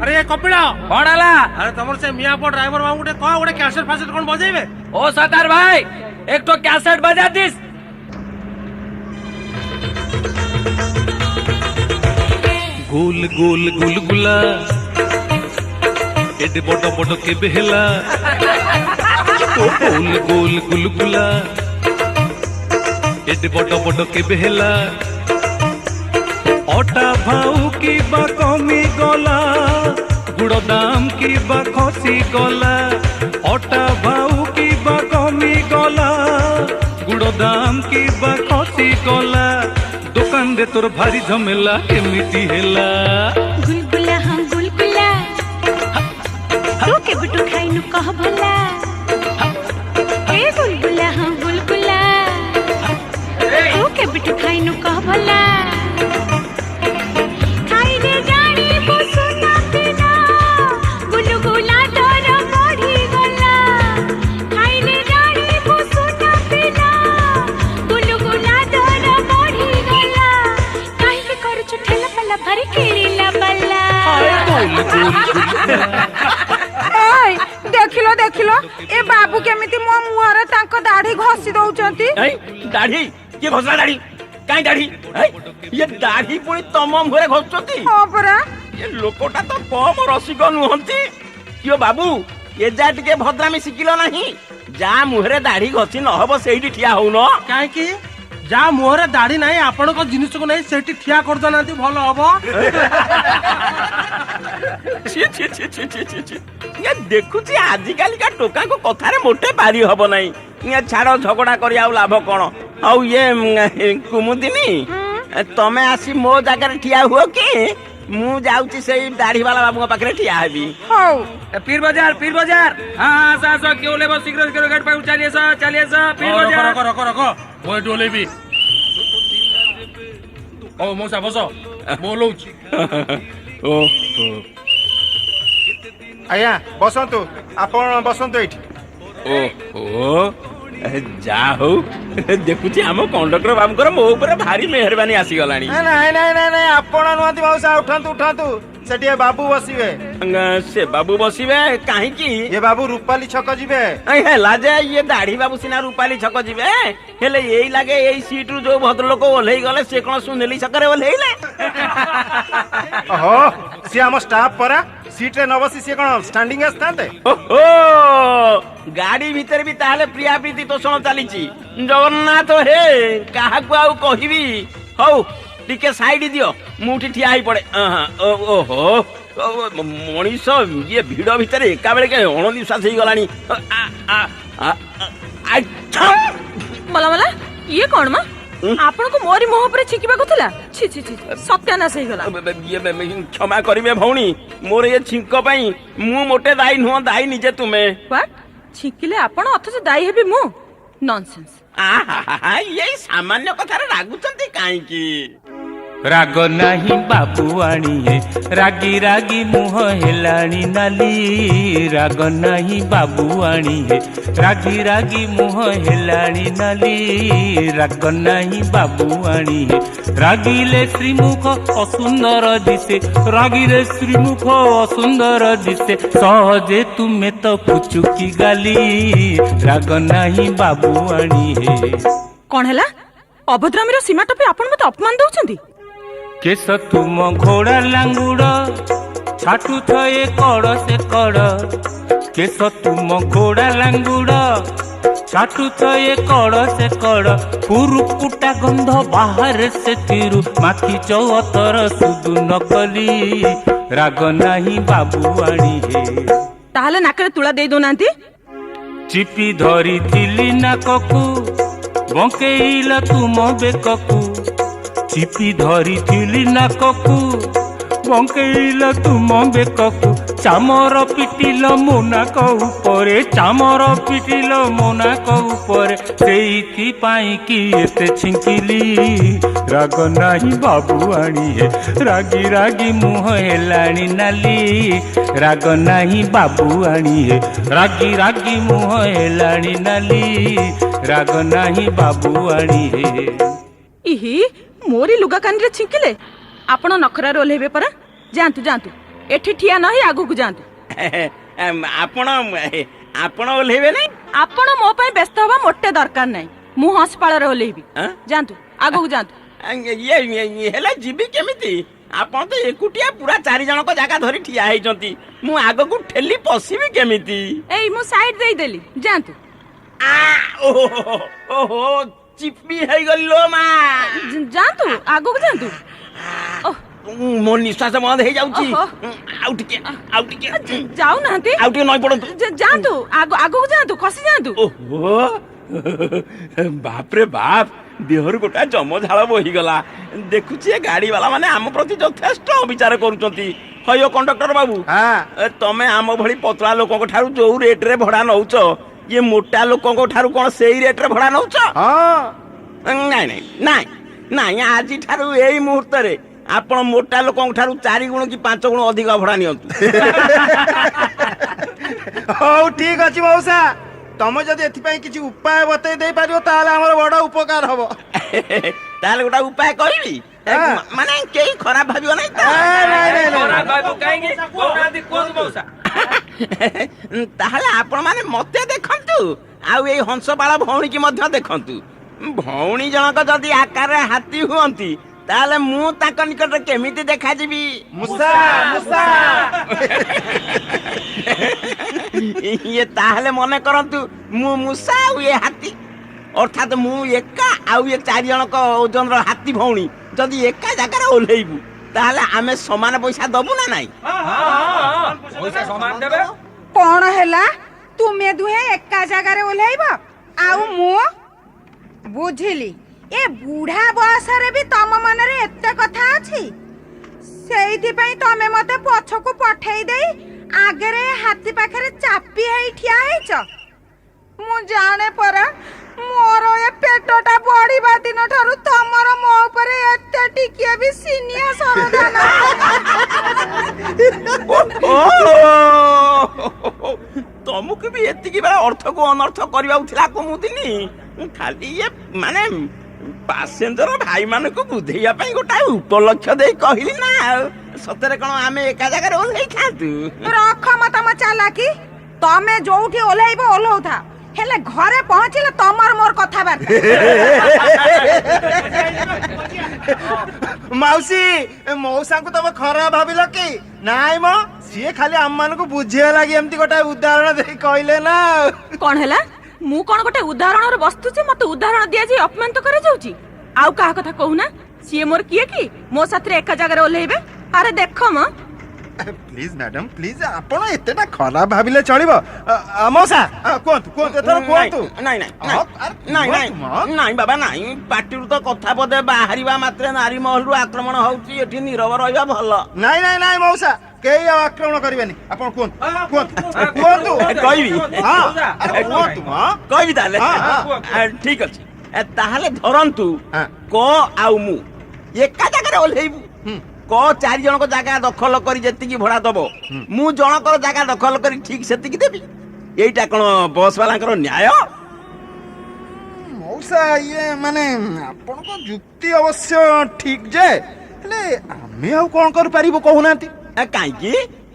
अरे कपिल କଣ ହେଲା अरे तुम से मियाँ ड्राइवर बाबू गोटे कह गोटे कैसेट फासेट कौन बजेबे ओ सतार भाई एक तो कैसेट बजा दिस गोल गोल गुलगुला एडे बड़ बड़ केबे हेला गोल गोल गुलगुला एडे बड़ बड़ केबे हेला अटा भाऊ की बा कमी गला गुड़ दाम की बा खसी गला अटा भाऊ की बा कमी गला गुड़ दाम की बा खसी गला दुकान दे तोर भारी झमेला केमिति हेला गुलगुला हम गुलगुला तू के बिटू खाइनु कह भला ए गुलगुला हम गुलगुला तू के बिटू खाइनु कह भला खाइने जानी बसुना पिना गुलगुला डर बढ़ी गला खाइने जानी बसुना पिना गुलगुला डर बढ़ी गला काहे के कर छठेला पल्ला भरी केरीला बल्ला ଦେଖିଲ ଦେଖିଲ ଏ ବାବୁ କେମିତି ମୋ ମୁହଁରେ ତାଙ୍କ ଦାଢି ଘଷି ଦଉଛନ୍ତି ଦାଢି କିଏ ଘଷଲା ଦାଢି କାଇଁ ଦାଢି ଇଏ ଦାଢି ପୁଣି ତମ ମୁହଁରେ ଘଷୁଛନ୍ତି ହଁ ପରା ଏ ଲୋକଟା ତ କମ ରସିକ ନୁହନ୍ତି କିଓ ବାବୁ ଏ ଯା ଟିକେ ଭଦ୍ରାମି ଶିଖିଲ ନାହିଁ ଯା ମୁହଁରେ ଦାଢି ଘଷି ନହବ ସେଇଠି ଠିଆ ହଉନ କାହିଁକି ଯା ମୁହଁରେ ଦାଢି ନାହିଁ ଆପଣଙ୍କ ଜିନିଷକୁ ନେଇ ସେଠି ଠିଆ କରିଦଉନାହାନ୍ତି ଭଲ ହବ ଛି ଛି ଛି ଛି ଛି ଛି ଛି ଇଏ ଦେଖୁଛି ଆଜିକାଲିକା ଟୋକାଙ୍କ କଥାରେ ମୋଟେ ପାରି ହବ ନାହିଁ ଇଏ ଛାଡ ଝଗଡା କରି ଆଉ ଲାଭ କଣ ଆଉ ଇଏ କୁମୁଦିନି ତମେ ଆସି ମୋ ଜାଗାରେ ଠିଆ ହୁଅ କି ମୁଁ ଯାଉଛି ସେଇ ଦାଢି ବାଲା ବାବୁଙ୍କ ପାଖରେ ଠିଆ ହେବି ହଉ पीर बाजार हाँ हाँ आस क्यों ले बस शीघ्र शीघ्र गेट पाऊ चलिए पीर बाजार रखो रखो वो डोले भी ओ मौसा बस बोलू ଓ ଆଜ୍ଞା ବସନ୍ତୁ ଆପଣ ବସନ୍ତୁ ଏଇଠି ଓହୋ ଯା ହଉ ଦେଖୁଛି ଆମ କଣ୍ଡକ୍ଟର ବାବୁଙ୍କର ମୋ ଉପରେ ଭାରି ମେହରବାନୀ ଆସିଗଲାଣି ନାଇଁ ନାଇଁ ନାଇଁ ନାଇଁ ଆପଣ ନୁହନ୍ତି ମଉସା ଉଠାନ୍ତୁ ଉଠାନ୍ତୁ ସେଠି ଏ ବାବୁ ବସିବେ। ସେ ବାବୁ ବସିବେ କାହିଁକି? ଏ ବାବୁ ରୂପାଲି ଛକ ଯିବେ। ହେଲା ଯେ ଇଏ ଦାଢି ବାବୁ ସିନା ରୂପାଲି ଛକ ଯିବେ, ହେଲେ ଏଇ ଲାଗେ ଏଇ ସିଟରୁ ଯୋଉ ଭଦ୍ରଲୋକ ଓହ୍ଲେଇ ଗଲେ ସେ କଣ ସୁନେଲି ଛକରେ ଓହ୍ଲେଇଲେ? ଓହୋ, ସିଏ ଆମ ଷ୍ଟାଫ ପରା, ସିଟରେ ନ ବସି ସିଏ କଣ ଷ୍ଟାଣ୍ଡିଂ ଆସିଥାନ୍ତେ? ଓହୋ, ଗାଡି ଭିତରେ ବି ତାହେଲେ ପ୍ରିୟା ପ୍ରୀତି ତୋଷଣ ଚାଲିଛି। ଜଗନ୍ନାଥ ହେ, କାହାକୁ ଆଉ କହିବି? ହଉ ଟିକେ ସାଇଡ ଦିଅ, ମୁଁ ଉଠି ଠିଆ ହେଇ ପଡେ। ଓହୋ, ମଣିଷ ଇଏ ଭିଡ ଭିତରେ ଏକା ବେଳକେ ଅଣନିଶ୍ୱାସ ହେଇଗଲାଣି। ମଲା ମଲା ଇଏ କଣ ମା? ଆପଣଙ୍କୁ ମୋରି ମୁହଁ ଉପରେ ଛିଙ୍କିବାକୁ ଥିଲା? ଛି ଛି ଛି, ସତ୍ୟାନାଶ ହେଇଗଲା। କ୍ଷମା କରିବେ ଭଉଣୀ, ମୋର ଏ ଛିଙ୍କ ପାଇଁ ମୁଁ ମୋଟେ ଦାୟୀ ନୁହଁ, ଦାୟୀ ନିଜେ ତୁମେ। ହ୍ୱାଟ? ଛିଙ୍କିଲେ ଆପଣ ଅଥଚ ଦାୟୀ ହେବି ମୁଁ? ନନସେନ୍ସ। ଏଇ ସାମାନ୍ୟ କଥାରେ ରାଗୁଛନ୍ତି କାହିଁକି? ରାଗ ନାହିଁ ବାବୁଆଣିଏ, ରାଗି ରାଗି ମୁହଁ ହେଲାଣି ନାଲି। ରାଗ ନାହିଁ ବାବୁଆଣିଏ, ରାଗି ରାଗି ମୁହଁ ହେଲାଣି ନାଲି। ରାଗ ନାହିଁ ବାବୁଆଣିଏ, ରାଗିଲେ ଶ୍ରୀମୁଖ ଅସୁନ୍ଦର ଦିଶେ। ରାଗିଲେ ଶ୍ରୀମୁଖ ଅସୁନ୍ଦର ଦିଶେ, ସହଜେ ତୁମେ ତ ପୁଚୁକି ଗାଲି। ରାଗ ନାହିଁ ବାବୁଆଣିଏ। କଣ ହେଲା? ଅଭଦ୍ରାମୀର ସୀମା ଟପି ଆପଣ ମତେ ଅପମାନ ଦଉଛନ୍ତି? କେଶ ତୁମ ଘୋଡ଼ା ଲାଙ୍ଗୁଡ଼, ଛାଟୁଛ ଏ କଡ଼ ସେ କଡ଼। କେଶ ତୁମ ଘୋଡ଼ା ଲାଙ୍ଗୁଡ଼, ଛାଟୁଛ ଏ କଡ଼ ସେ କଡ଼। ପୁରୁକୁଟା ଗନ୍ଧ ବାହାରେ ସେଥିରୁ, ମାଖିଛ ଅତର ସୁଦୁ ନକଲି। ରାଗ ନାହିଁ ବାବୁଆଣିଏ। ତାହେଲେ ନାକରେ ତୁଳା ଦେଇ ଦଉନାହାନ୍ତି? ଚିପି ଧରିଥିଲି ନାକକୁ, ବଙ୍କେଇଲ ତୁମ ବେକକୁ। ଚିପି ଧରିଥିଲି ନାକକୁ, ବଙ୍କେଇଲ ତୁମ ବେକକୁ। ଚାମର ପିଟିଲ ମୋ ନାକ ଉପରେ, ଚାମର ପିଟିଲ ମୋ ନାକ ଉପରେ। ସେଇଥିପାଇଁ କି ଏତେ ଛିଙ୍କିଲି। ରାଗ ନାହିଁ ବାବୁଆଣିଏ, ରାଗି ରାଗି ମୁହଁ ହେଲାଣି ନାଲି। ରାଗ ନାହିଁ ବାବୁଆଣିଏ, ରାଗି ରାଗି ମୁହଁ ହେଲାଣି ନାଲି। ରାଗ ନାହିଁ ବାବୁଆଣିଏ। ଇହି, ମୋରି ଲୁଗା କାନିରେ ଛିଙ୍କିଲେ? ଆପଣ ନଖରାରେ ଓହ୍ଲେଇବେ ପରା। ଯାଆନ୍ତୁ ଯାଆନ୍ତୁ, ଏଠି ଠିଆ ନାହିଁ, ଆଗକୁ ଯାଆନ୍ତୁ। ଆପଣ ଆପଣ ଓହ୍ଲେଇବେ ନାଇଁ? ଆପଣ ମୋ ପାଇଁ ବ୍ୟସ୍ତ ହବା ମୋଟେ ଦରକାର ନାହିଁ। ମୁଁ ହସ୍ପାଳରେ ଓହ୍ଲେଇବି। ଯାଆନ୍ତୁ, ଆଗକୁ ଯାଆନ୍ତୁ। ହେଲେ ଯିବି କେମିତି? ଆପଣ ତ ଏକୁଟିଆ ପୁରା 4 ଜଣଙ୍କ ଜାଗା ଧରି ଠିଆ ହେଇଛନ୍ତି, ମୁଁ ଆଗକୁ ଠେଲି ପଶିବି କେମିତି? ଏଇ ମୁଁ ସାଇଡ ଦେଇଦେଲି, ଯାଆନ୍ତୁ। ଓହୋ, ଚିପି ହେଇଗଲି ଲୋ ମା। ଯାଆନ୍ତୁ, ଆଗକୁ ଯାଆନ୍ତୁ। ମୋ ନିଶ୍ୱାସ ବନ୍ଦ ହେଇଯାଉଛି। ଆଉ ଟିକେ ଯାଉନାହାନ୍ତି? ଆଉ ଟିକେ ନଈ ପଡନ୍ତୁ। ଯାଆନ୍ତୁ, ଆଗକୁ ଯାଆନ୍ତୁ, ଖସି ଯାଆନ୍ତୁ। ଓହୋ, ବାପରେ ବାପ, ଦେହରୁ ଗୋଟା ଜମ ଝାଳ ବୋହିଗଲା। ଦେଖୁଛି ଏ ଗାଡି ବାଲା ମାନେ ଆମ ପ୍ରତି ଯଥେଷ୍ଟ ଅବିଚାର କରୁଛନ୍ତି। ହଇଓ କଣ୍ଡକ୍ଟର ବାବୁ, ତମେ ଆମ ଭଳି ପତଳା ଲୋକଙ୍କ ଠାରୁ ଯୋଉ ରେଟରେ ଭଡା ନଉଛ, ଇଏ ମୋଟା ଲୋକଙ୍କ ଠାରୁ କଣ ସେଇ ରେଟରେ ଭଡା ନଉଛ? ନାଇଁ ନାଇଁ ନାଇଁ ନାଇଁ, ଆଜିଠାରୁ ଏଇ ମୁହୂର୍ତ୍ତରେ ଆପଣ ମୋଟା ଲୋକଙ୍କ ଠାରୁ 4 ଗୁଣ କି 5 ଗୁଣ ଅଧିକ ଭଡା ନିଅନ୍ତୁ। ହଉ ଠିକ ଅଛି ମଉସା, ତମେ ଯଦି ଏଥିପାଇଁ କିଛି ଉପାୟ ବତେଇ ଦେଇ ପାରିବ ତାହେଲେ ଆମର ବଡ ଉପକାର ହବ। ତାହେଲେ ଗୋଟେ ଉପାୟ କହିବି, ମାନେ କେହି ଖରାପ ଭାବିବ ନାହିଁ ତ? ତାହେଲେ ଆପଣ ମାନେ ମତେ ଦେଖନ୍ତୁ, ଆଉ ଏଇ ହଂସପାଳ ଭଉଣୀ କି ମଧ୍ୟ ଦେଖନ୍ତୁ। ଭଉଣୀ ଜଣକ ଯଦି ଆକାରରେ ହାତୀ ହୁଅନ୍ତି, ତାହେଲେ ମୁଁ ତାଙ୍କ ନିକଟରେ କେମିତି ଦେଖାଯିବି? ମୂଷା ମୂଷା। ଇଏ ତାହେଲେ ମନେ କରନ୍ତୁ, ମୁଁ ମୂଷା ଆଉ ଇଏ ହାତୀ, ଅର୍ଥାତ ମୁଁ ଏକା ଆଉ ଇଏ 4 ଜଣଙ୍କ ଓଜନର ହାତୀ ଭଉଣୀ ଯଦି ଏକା ଜାଗାରେ ଓହ୍ଲେଇବୁ, ତାହେଲେ ଆମେ ସମାନ ପଇସା ଦବୁ ନା ନାଇଁ? କଣ ହେଲା? ତୁମେ ଦୁହେଁ ଏକା ଜାଗାରେ ଓହ୍ଲେଇବ, ଆଉ ମୁଁ? ବୁଝିଲି, ଏ ବୁଢା ବୟସରେ ବି ତମ ମନରେ ଏତେ କଥା ଅଛି? ସେଇଥିପାଇଁ ତମେ ମତେ ପଛକୁ ପଠେଇ ଦେଇ ଆଗରେ ହାତୀ ପାଖରେ ଚାପି ହେଇ ଠିଆ ହେଇଛ। ମୁଁ ଜାଣେ ପରା, ମୋର ଏ ପେଟଟା ବଢିବା ଦିନ ଠାରୁ ତମର ମୋ ଉପରେ ଏତେ ଟିକିଏ ବି ସିନିଆ ସରଦା ତମକୁ ବି ଏତିକି ବେଳେ ଅର୍ଥକୁ ଅନର୍ଥ କରିବାକୁ ଥିଲା କୁମୁଦିନି। ଖାଲି ଇଏ ମାନେ ପାସେଞ୍ଜର ଭାଇ ମାନଙ୍କୁ ବୁଝେଇବା ପାଇଁ ଗୋଟାଏ ଉପଲକ୍ଷ୍ୟ ଦେଇ କହିଲି ନା। ସତରେ କଣ ଆମେ ଏକା ଜାଗାରେ ଓହ୍ଲେଇଥାନ୍ତୁ? ରଖ ମ ତମ ଚାଲାକି। ତମେ ଯୋଉଠି ଓହ୍ଲେଇବ ଓହ୍ଲଉଥା, ହେଲେ ଘରେ ପହଞ୍ଚିଲେ ତମର ମୋର କଥାବାର୍ତ୍ତା। ମାଉସୀ ମଉସାଙ୍କୁ ତମେ ଖରାପ ଭାବିଲ କି? ନାଇଁ ମ ସିଏ ଖାଲି ଆମ ମାନଙ୍କୁ ବୁଝିବା ଲାଗି ଏମିତି ଗୋଟେ ଉଦାହରଣ ଦେଇ କହିଲେ ନା। କଣ ହେଲା? ମୁଁ କଣ ଗୋଟେ ଉଦାହରଣରେ ବସୁଛି, ମତେ ଉଦାହରଣ ଦିଆଯାଇ ଅପମାନିତ କରାଯାଉଛି? ଆଉ କାହା କଥା କହୁନା? ସିଏ ମୋର କିଏ କି ମୋ ସାଥିରେ ଏକା ଜାଗାରେ ଓହ୍ଲେଇବେ? ଆରେ ଦେଖ ମ, ପ୍ଲିଜ ମ୍ୟାଡାମ ପ୍ଲିଜ, ଆପଣ ଏତେଟା ଖରାପ ଭାବିଲେ ଚଳିବ। ମଉସା କୁହନ୍ତୁ କୁହନ୍ତୁ ଏଥର କୁହନ୍ତୁ। ନାଇଁ ନାଇଁ ବାବା ନାଇଁ, ପାଟିରୁ ତ କଥା ପଦେ ବାହାରିବା ମାତ୍ରେ ନାରୀ ମହଲରୁ ଆକ୍ରମଣ ହଉଛି। ଏଠି ନୀରବ ରହିବା ଭଲ। ନାଇଁ ନାଇଁ ନାଇଁ ମଉସା, କେହି ଆଉ ଆକ୍ରମଣ କରିବେନି। ଆପଣ କୁହନ୍ତୁ କୁହନ୍ତୁ କୁହନ୍ତୁ। କହିବି? କୁହନ୍ତୁ କହିବି ତାହେଲେ? ଠିକ ଅଛି, ତାହେଲେ ଧରନ୍ତୁ କ ଆଉ ମୁଁ ଏକା ଜାଗାରେ ଓହ୍ଲେଇବୁ। କ 4 ଜଣଙ୍କ ଜାଗା ଦଖଲ କରି ଯେତିକି ଭଡା ଦବ, ମୁଁ ଜଣଙ୍କର ଜାଗା ଦଖଲ କରି ଠିକ ସେତିକି ଦେବି। ଏଇଟା କଣ ବସ୍ ବାଲାଙ୍କର ନ୍ୟାୟ? ମଉସା ଇଏ ମାନେ ଆପଣଙ୍କ ଯୁକ୍ତି ଅବଶ୍ୟ ଠିକ ଯେ, ହେଲେ ଆମେ ଆଉ କଣ କରିପାରିବୁ କହୁନାହାନ୍ତି? କାହିଁକି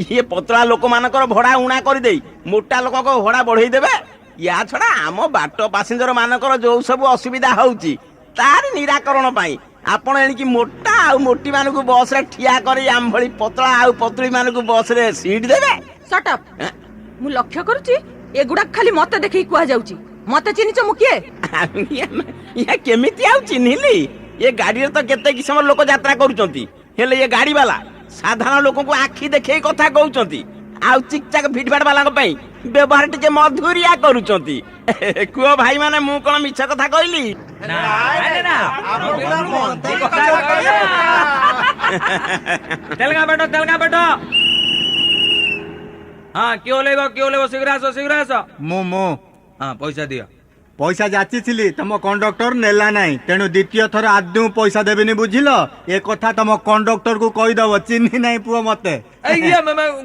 ଇଏ ପତଳା ଲୋକମାନଙ୍କର ଭଡା ଉଣା କରିଦେଇ ମୋଟା ଲୋକଙ୍କ ଭଡା ବଢେଇ ଦେବେ? ୟା ଛଡା ଆମ ବାଟ ପାସେଞ୍ଜର ମାନଙ୍କର ଯୋଉ ସବୁ ଅସୁବିଧା ହଉଛି ତାର ନିରାକରଣ ପାଇଁ ଆପଣ ଏଣିକି ମୋଟା ଆଉ ମୋଟି ମାନଙ୍କୁ ବସ ରେ ଠିଆ କରି ଆମ ଭଳି ପତଳା ଆଉ ପତଳି ମାନଙ୍କୁ ବସ ରେ ସିଟ ଦେବେ? Short up. ମୁଁ ଲକ୍ଷ୍ୟ କରୁଛି ଏଗୁଡା ଖାଲି ମତେ ଦେଖିକି କୁହାଯାଉଛି। ମତେ ଚିହ୍ନିଛ ମୁଁ କିଏ? ଇଏ କେମିତି ଆଉ ଚିହ୍ନିଲି? ଏ ଗାଡିରେ ତ କେତେ କିସମ ଲୋକ ଯାତ୍ରା କରୁଛନ୍ତି, ହେଲେ ଏ ଗାଡି ବାଲା ସାଧାରଣ ଲୋକଙ୍କୁ ଆଖି ଦେଖେଇ କଥା କହୁଛନ୍ତି, ଆଉ ଚିକ୍ ଚାକ୍ ଭିଟ ଭାଟ ବାଲାଙ୍କ ପାଇଁ ବ୍ୟବହାର ଟିକେ ମଧୁରିଆ କରୁଛନ୍ତି। କୁହ ଭାଇ ମାନେ, ମୁଁ କଣ ମିଛ କଥା କହିଲି? ତେଲଗା ବେଟ। ହଁ କିଏ ଓହ୍ଲେଇବ ଶୀଘ୍ର ଆସ। ମୁଁ ହଁ ପଇସା ଦିଅ। ପଇସା ଯାଚିଥିଲି, ତମ କଣ୍ଡକ୍ଟର ନେଲା ନାହିଁ, ତେଣୁ ଦ୍ୱିତୀୟ ଥର ଆଦୌ ପଇସା ଦେବିନି, ବୁଝିଲ? ଏ କଥା ତମ କଣ୍ଡକ୍ଟର କୁ କହିଦବ, ଚିହ୍ନି ନାହିଁ ପୁଅ ମତେ।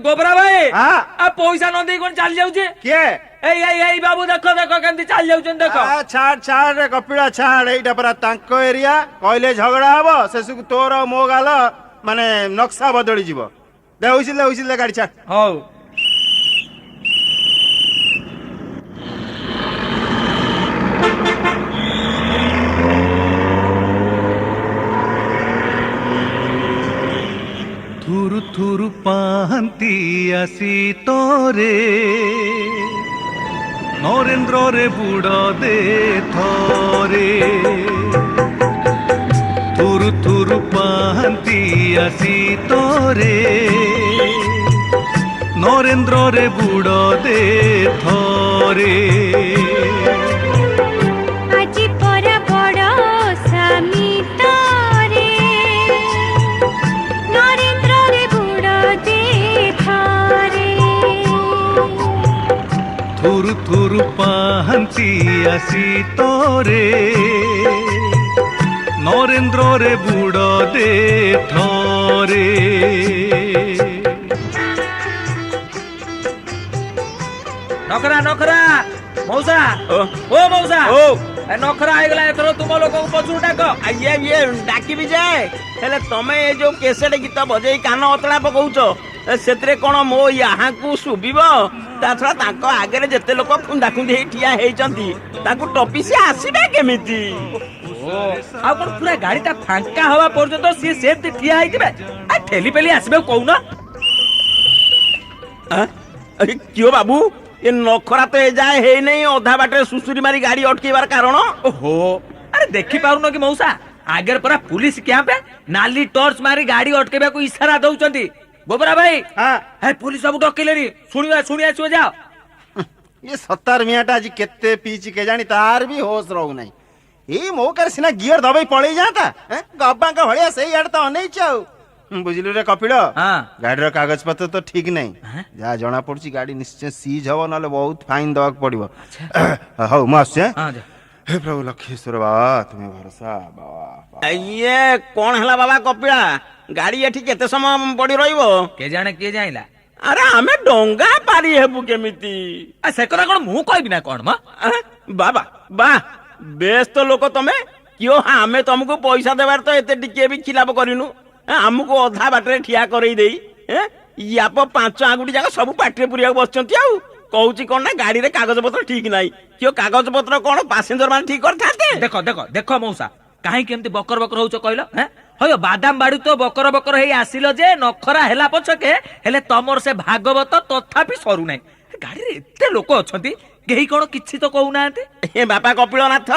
ଗୋବରା ଭାଇ ପଇସା ନ ଦେଇ କଣ ଚାଲି ଯାଉଛି? କିଏ? ଏଇ ବାବୁ ଦେଖ କେମିତି ଚାଲି ଯାଉଛନ୍ତି ଦେଖ। ଛାଡ ରେ କପିଳା ଛାଡ, ଏଇଟା ପରା ତାଙ୍କ ଏରିଆ। କହିଲେ ଝଗଡା ହବ, ଶେଷକୁ ତୋର ମୋ ଗାଲ ମାନେ ନକ୍ସା ବଦଳି ଯିବ। ହୁଇସିଲ ଗାଡି ଛାଡ। ହଉ। थुरु थुरु पाहंती आसी तोरे नरेंद्र रे बुड़ दे थोरे। थुरु थुरु पाहंती आसी तोरे नरेंद्र रे बुड़ दे थोरे। আজি পরা বড় স্বামী তারে নরেন্দ্র রে বুড় দে থারে। थुरु थुरु पाहंती आसी तोरे नरेंद्र रे बुड़ दे थोरे। ନଖରା ମଉସା। ଓ ମଉସା, ନଖରା ହେଇଗଲା, ଏଥର ତୁମ ଲୋକଙ୍କୁ ପଛରୁ ଡାକ। ଇଏ ଡାକିବି ଯେ, ହେଲେ ତମେ ଏ ଯୋଉ କେସେଟ ଗୀତ ବଜେଇ କାନ ଅତଳା ପକଉଛ, ସେଥିରେ କଣ ମୋ ୟାହାଙ୍କୁ ଶୁଭିବ? ତା ଛଡା ତାଙ୍କ ଆଗରେ ଯେତେ ଲୋକ ଖୁନ୍ଦା ଖୁନ୍ଦି ହେଇ ଠିଆ ହେଇଛନ୍ତି, ତାଙ୍କୁ ଟପି ସେ ଆସିବେ କେମିତି? ଆଉ କଣ ପୁରା ଗାଡିଟା ଫାଙ୍କା ହବା ପର୍ଯ୍ୟନ୍ତ ସିଏ ସେମିତି ଠିଆ ହେଇଥିବେ? ଠେଲି ପେଲି ଆସିବେ କହୁନ? କିଓ ବାବୁ, ଏ ନଖରା ତ ଏ ଯାଏ ହେଇନାହିଁ, ଅଧା ବାଟରେ ସୁସୁରି ମାରି ଗାଡି ଅଟକେଇବାର କାରଣ? ଓହୋ, ଆରେ ଦେଖି ପାରୁନ କି ମଉସା, ଆଗରେ ପରା ପୁଲିସ କ୍ୟାମ୍ପ, ନାଲି ଟର୍ଚ ମାରି ଗାଡି ଅଟକେଇବାକୁ ଇସାରା ଦଉଛନ୍ତି। ଗୋବରା ଭାଇ, ପୁଲିସ ସବୁ ଡକେଇଲେଣି, ଶୁଣି ଆସିବ ଯାଅ। ये 70 मियाटा आज केते पीची के जानी, तार भी होश रहू नहीं। ए मौकार सिना गियर दबाई पड़े जाता, गब्बा का भड़िया सही आड़ तो नहीं चाऊ। बुझिलु रे कपिल, गाड़ी रो कागज पत्र तो ठीक नहीं। जा जना पड़ची गाड़ी निश्चय सीज हबो, नले बहुत फाइन दवाक पड़िबो। हौ म आसे। हे प्रभु लक्ष्मीश्वर बाबा, तुम्हें भरोसा बाबा। ये कौन हला बाबा कपिला? गाड़ी एठी केते समय पड़ी रहिबो? के जाने किए जाइला? अरे आमे डोंगा पारी हेबु केमिति? से करा कोन मु कहबी ना कोन म? बाबा बा बेस तो लोक तमे, कियो आमे तुमको पैसा देबार तो एते टिके भी खिलाफ करिनु। ଆମକୁ ଅଧା ବାଟରେ ଠିଆ କରେଇ ଦେଇ ୟାପ 5 ଆଙ୍ଗୁଠି ଯାକ ସବୁ ପାଟିରେ ପୁରିବାକୁ ବସିଛନ୍ତି। ଆଉ କହୁଛି କଣ ନା ଗାଡିରେ କାଗଜ ପତ୍ର ଠିକ ନାହିଁ। କିଏ କାଗଜ ପତ୍ର କଣ ପାସେଞ୍ଜର ମାନେ ଠିକ କରିଥାନ୍ତେ? ଦେଖ ଦେଖ ଦେଖ ମଉସା କାହିଁକି ଏମିତି ବକର ବକର ହଉଛ କହିଲ? ହୟ ବାଦାମ ବାଡି ତ ବକର ବକର ହେଇ ଆସିଲ ଯେ ନଖରା ହେଲା ପଛକେ ହେଲେ ତମର ସେ ଭାଗବତ ତଥାପି ସରୁ ନାହିଁ। ଗାଡିରେ ଏତେ ଲୋକ ଅଛନ୍ତି କେହି କଣ କିଛି ତ କହୁନାହାନ୍ତି? ଏ ବାପା କପିଳନାଥ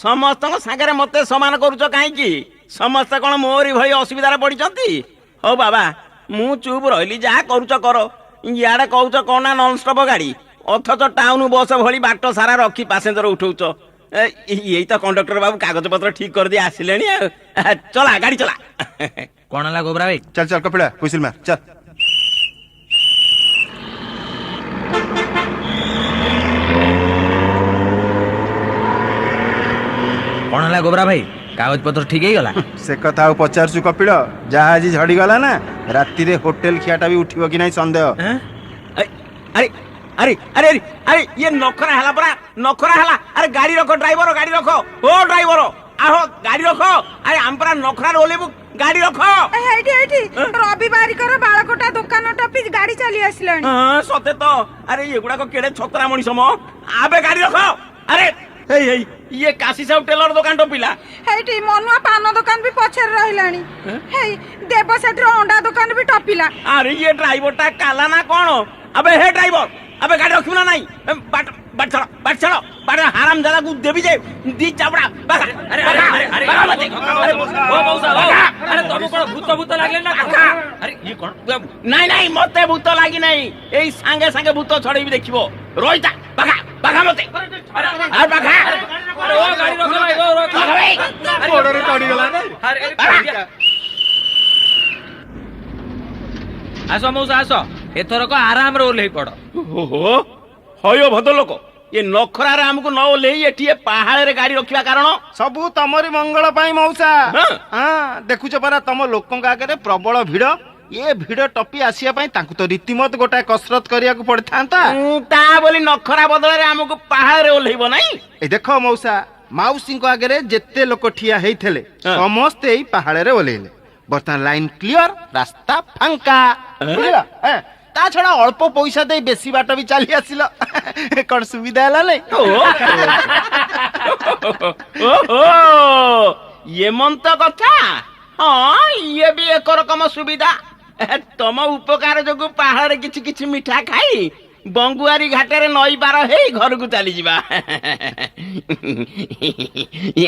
ସମସ୍ତଙ୍କ ସାଙ୍ଗରେ ମତେ ସମାନ କରୁଛ କାହିଁକି? ସମସ୍ତେ କଣ ମୋରି ଭଳି ଅସୁବିଧାରେ ପଡିଛନ୍ତି? ହଉ ବାବା ମୁଁ ଚୁପ ରହିଲି, ଯାହା କରୁଛ କର। ଇଆଡେ କହୁଛ କଣ ନା ନନଷ୍ଟପ ଗାଡି, ଅଥଚ ଟାଉନ ବସ ଭଳି ବାଟ ସାରା ରଖି ପାସେଞ୍ଜର ଉଠଉଛ। ଏଇ ତ କଣ୍ଡକ୍ଟର ବାବୁ କାଗଜ ପତ୍ର ଠିକ କରିଦେଇ ଆସିଲେଣି। ଆଉ ଚଲା ଗାଡି ଚଲା। କଣ ହେଲା ଗୋବରା ଭାଇ? चल चल कपिला हुइसिल मार चल। କଣ ହେଲା ଗୋବରା ଭାଇ? କାଗଜ ପତ୍ର ଠିକ ହେଇଗଲା? से कथा ଆଉ ପଚାରଛୁ କପିଳ? ଯାହା ଆଜି ଝଡି ଗଲା ନା, ରାତିରେ ହୋଟେଲ ଖିଆଟା ବି ଉଠିବ କି ନାହିଁ ସନ୍ଦେହ। अरे अरे अरे अरे अरे ये नखरा हला परा, नखरा हला। अरे गाड़ी रखो ड्राइवर, गाड़ी रखो। ओ ड्राइवर आहो गाड़ी रखो। अरे हम परा नखरा ओलेबु, गाड़ी रखो। ହେଇଠି ହେଇଠି ରବିବାରିକର ବାଳକଟା ଦୋକାନ ଟପି ଗାଡି ଚାଲି ଆସିଲାଣି। हां सते तो। अरे ये गुडा को केडे छतरा मणि सम। आबे गाड़ी रखो। अरे हेई हेई ये काशी साहब टेलर दुकान टपिला। ହେଇଠି ମନୁଆ ପାନ ଦୋକାନ ବି ପଛରେ ରହିଲାଣି। ହେଇ ଦେବ ସେଠର ଅଣ୍ଡା ଦୋକାନ ବି ଟପିଲା। अरे ये ड्राइवर टा काला ना कोन? अबे हे ड्राइवर अबे गाड़ी रखियो ना नहीं। बाट बाट चलो बाट हराम दादा को देबी जे दी चाबड़ा बागा। अरे अरे अरे अरे अरे ओ मौसा ओ अरे तमु कोन भूत भूत लागले ना? अरे ये कोन? नहीं नहीं मते भूत लागी नहीं, एई संगे संगे भूत छड़े भी देखिबो। रोइता बागा बागा मते। अरे बागा अरे ओ गाड़ी रोको भाई, ओ रोको भाई। ଗୋଡରେ ଚଢି ଗଲା ନା। अरे आसो मौसा आसो, एथरक आराम रे ओल्हेई पड़। ओहो हयो भद लोक ये नखरा रे हमको न ओले एठी पहाड़ रे गाड़ी रखिया कारण ସବୁ ତମରି ମଙ୍ଗଳ ପାଇଁ ମଉସା। ହଁ। ହଁ ଦେଖୁଛ ପରା ତମ ଲୋକଙ୍କ ଆଗରେ ପ୍ରବଳ ଭିଡ। ଏ ଭିଡ ଟପି ଆସିବା ପାଇଁ ତାଙ୍କୁ ତ ରୀତିମତ ଗୋଟାଏ କସରତ କରିବାକୁ ପଡିଥାନ୍ତା। ତା ବୋଲି ନଖରା ବଦଳରେ ଆମକୁ ପହାड़ ରେ ଓଲେଇବ ନାହିଁ। ଏ ଦେଖ ମଉସା, ମାଉସୀଙ୍କ ଆଗରେ ଯେତେ ଲୋକ ଠିଆ ହେଇଥିଲେ ହଁ। ସମସ୍ତେ ଏଇ ପାହାଡରେ ଓହ୍ଲେଇଲେ। ବର୍ତ୍ତମାନ ଲାଇନ କ୍ଲିୟର, ରାସ୍ତା ଫାଙ୍କା। ବୁଝିଲ? ତା ଛଡା ଅଳ୍ପ ପଇସା ଦେଇ ବେଶୀ ବାଟ ବି ଚାଲି ଆସିଲ। କଣ ସୁବିଧା ହେଲା ନାଇଁ? ଓହୋ ये मन तो कथा। हाँ ये भी एक रकम सुविधा। तम उपकार जो पहाड़ रे किछि किछि मिठा खाई बंगुआरी घाटे नई पार हे घर को चली जावा।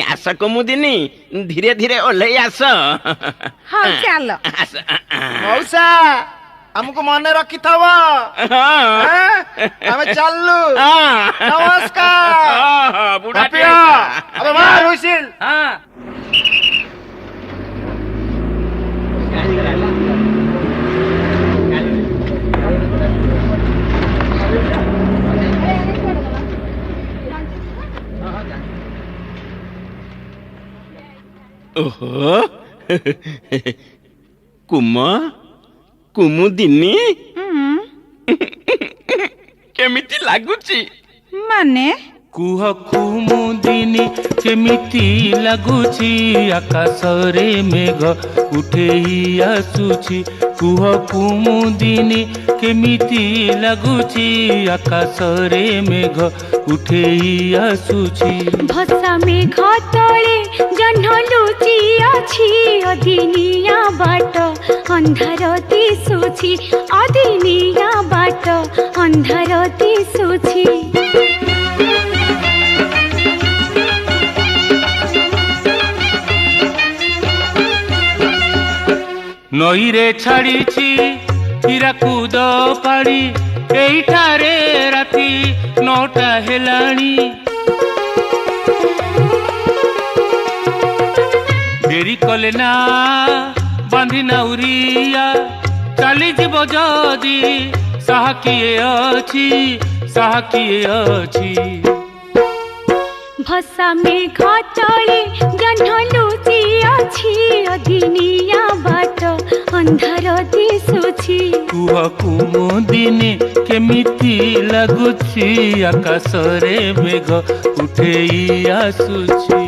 आस कुमुदिनी धीरे धीरे ओल्हे आस। ହଁ ଚାଲ। ମଉସା ଆମକୁ ମନେ ରଖିଥବ। ଆମେ ଚାଲୁ। ନମସ୍କାର। बुढ़ा अबे मार हुइसिल। हां ओहो कुमुदिनी केमिति लागुची? ମାନେ କୁହ କୁମୁଦିନି କେମିତି ଲାଗୁଛି? ଆକାଶରେ ମେଘ ଉଠେଇ ଆସୁଛି। କୁହ କୁମୁଦିନି କେମିତି ଲାଗୁଛି? ଆକାଶରେ ମେଘ ଉଠେଇ ଆସୁଛି। ଭସା ମେଘ ତଳେ ଜହ୍ନ ଲୁଚି ଅଛି। ଅଦିନିଆ ବାଟ ଅନ୍ଧାର ଦିଶୁଛି। ଅଦିନିଆ ବାଟ ଅନ୍ଧାର ଦିଶୁଛି। ନଈରେ ଛାଡ଼ିଛି ହୀରାକୁଦ ପାଣି। ଏଇଠାରେ ରାତି 9ଟା ହେଲାଣି। ଡେରି କଲେ ନା ବାନ୍ଧି ନାଉରିଆ ଚାଲିଯିବ ଯଦି। ସାହା କିଏ ଅଛି? ସାହା କିଏ ଅଛି? ଭସା ମେଘ ତଳେ ଜହ୍ନ ଲୁଚି ଅଛି। ଅଦିନିଆ ବାଟ ଅନ୍ଧାର ଦିଶୁଛି। କୁହ କୁମୁଦିନି କେମିତି ଲାଗୁଛି? ଆକାଶରେ ମେଘ ଉଠେଇ ଆସୁଛି।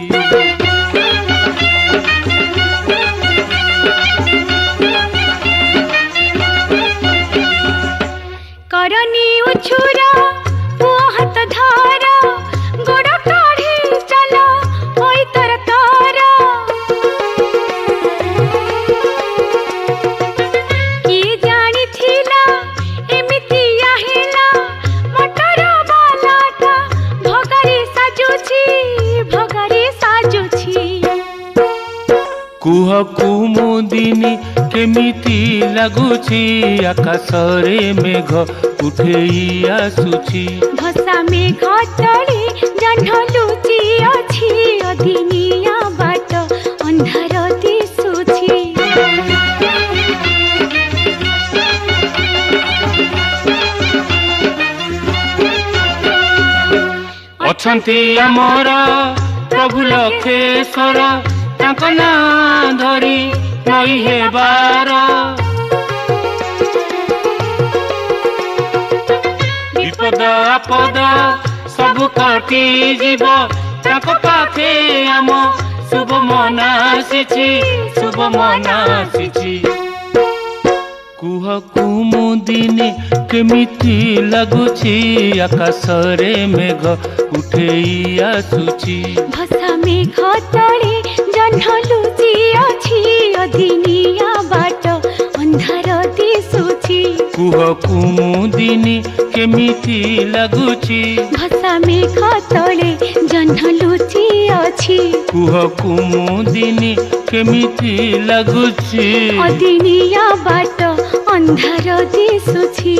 କୁମୁଦିନି କେମିତି ଲାଗୁଛି ଆକାଶରେ ମେଘ ଉଠେଇ ଆସୁଛି ଭସା ମେଘ ତଳେ ଜହ୍ନ ଲୁଚି ଅଛି ଅଦିନିଆ ବାଟ ଅନ୍ଧାର ଦିଶୁଛି ଅଛନ୍ତି ଆମର ପ୍ରଭୁ ଲକ୍ଷେଶ୍ୱର ତାଙ୍କ ନାଁ ଧରି ନଈ ହେବାର ବିପଦ ଆପଦ ସବୁ କଟିଯିବ ତାଙ୍କ ପାଖେ ଆମ ଶୁଭ ମନ ଆସିଛି କୁହ କୁମୁଦିନି କେମିତି ଲାଗୁଛି ଆକାଶରେ ମେଘ ଉଠେଇ ଆସୁଛି ଭସା ମେଘ ତଳେ ଜହ୍ନ ଲୁଚି ଅଛି ଅଦିନିଆ ବାଟ ଅନ୍ଧାର ଦିଶୁଛି କୁହ କୁମୁଦିନି କେମିତି ଲାଗୁଛି ଭସା ମେଘ ତଳେ ଜହ୍ନ ଲୁଚି ଅଛି କୁହ କୁମୁଦିନି କେମିତି ଲାଗୁଛି ଅଦିନିଆ ବାଟ ଅନ୍ଧାର ଦିଶୁଛି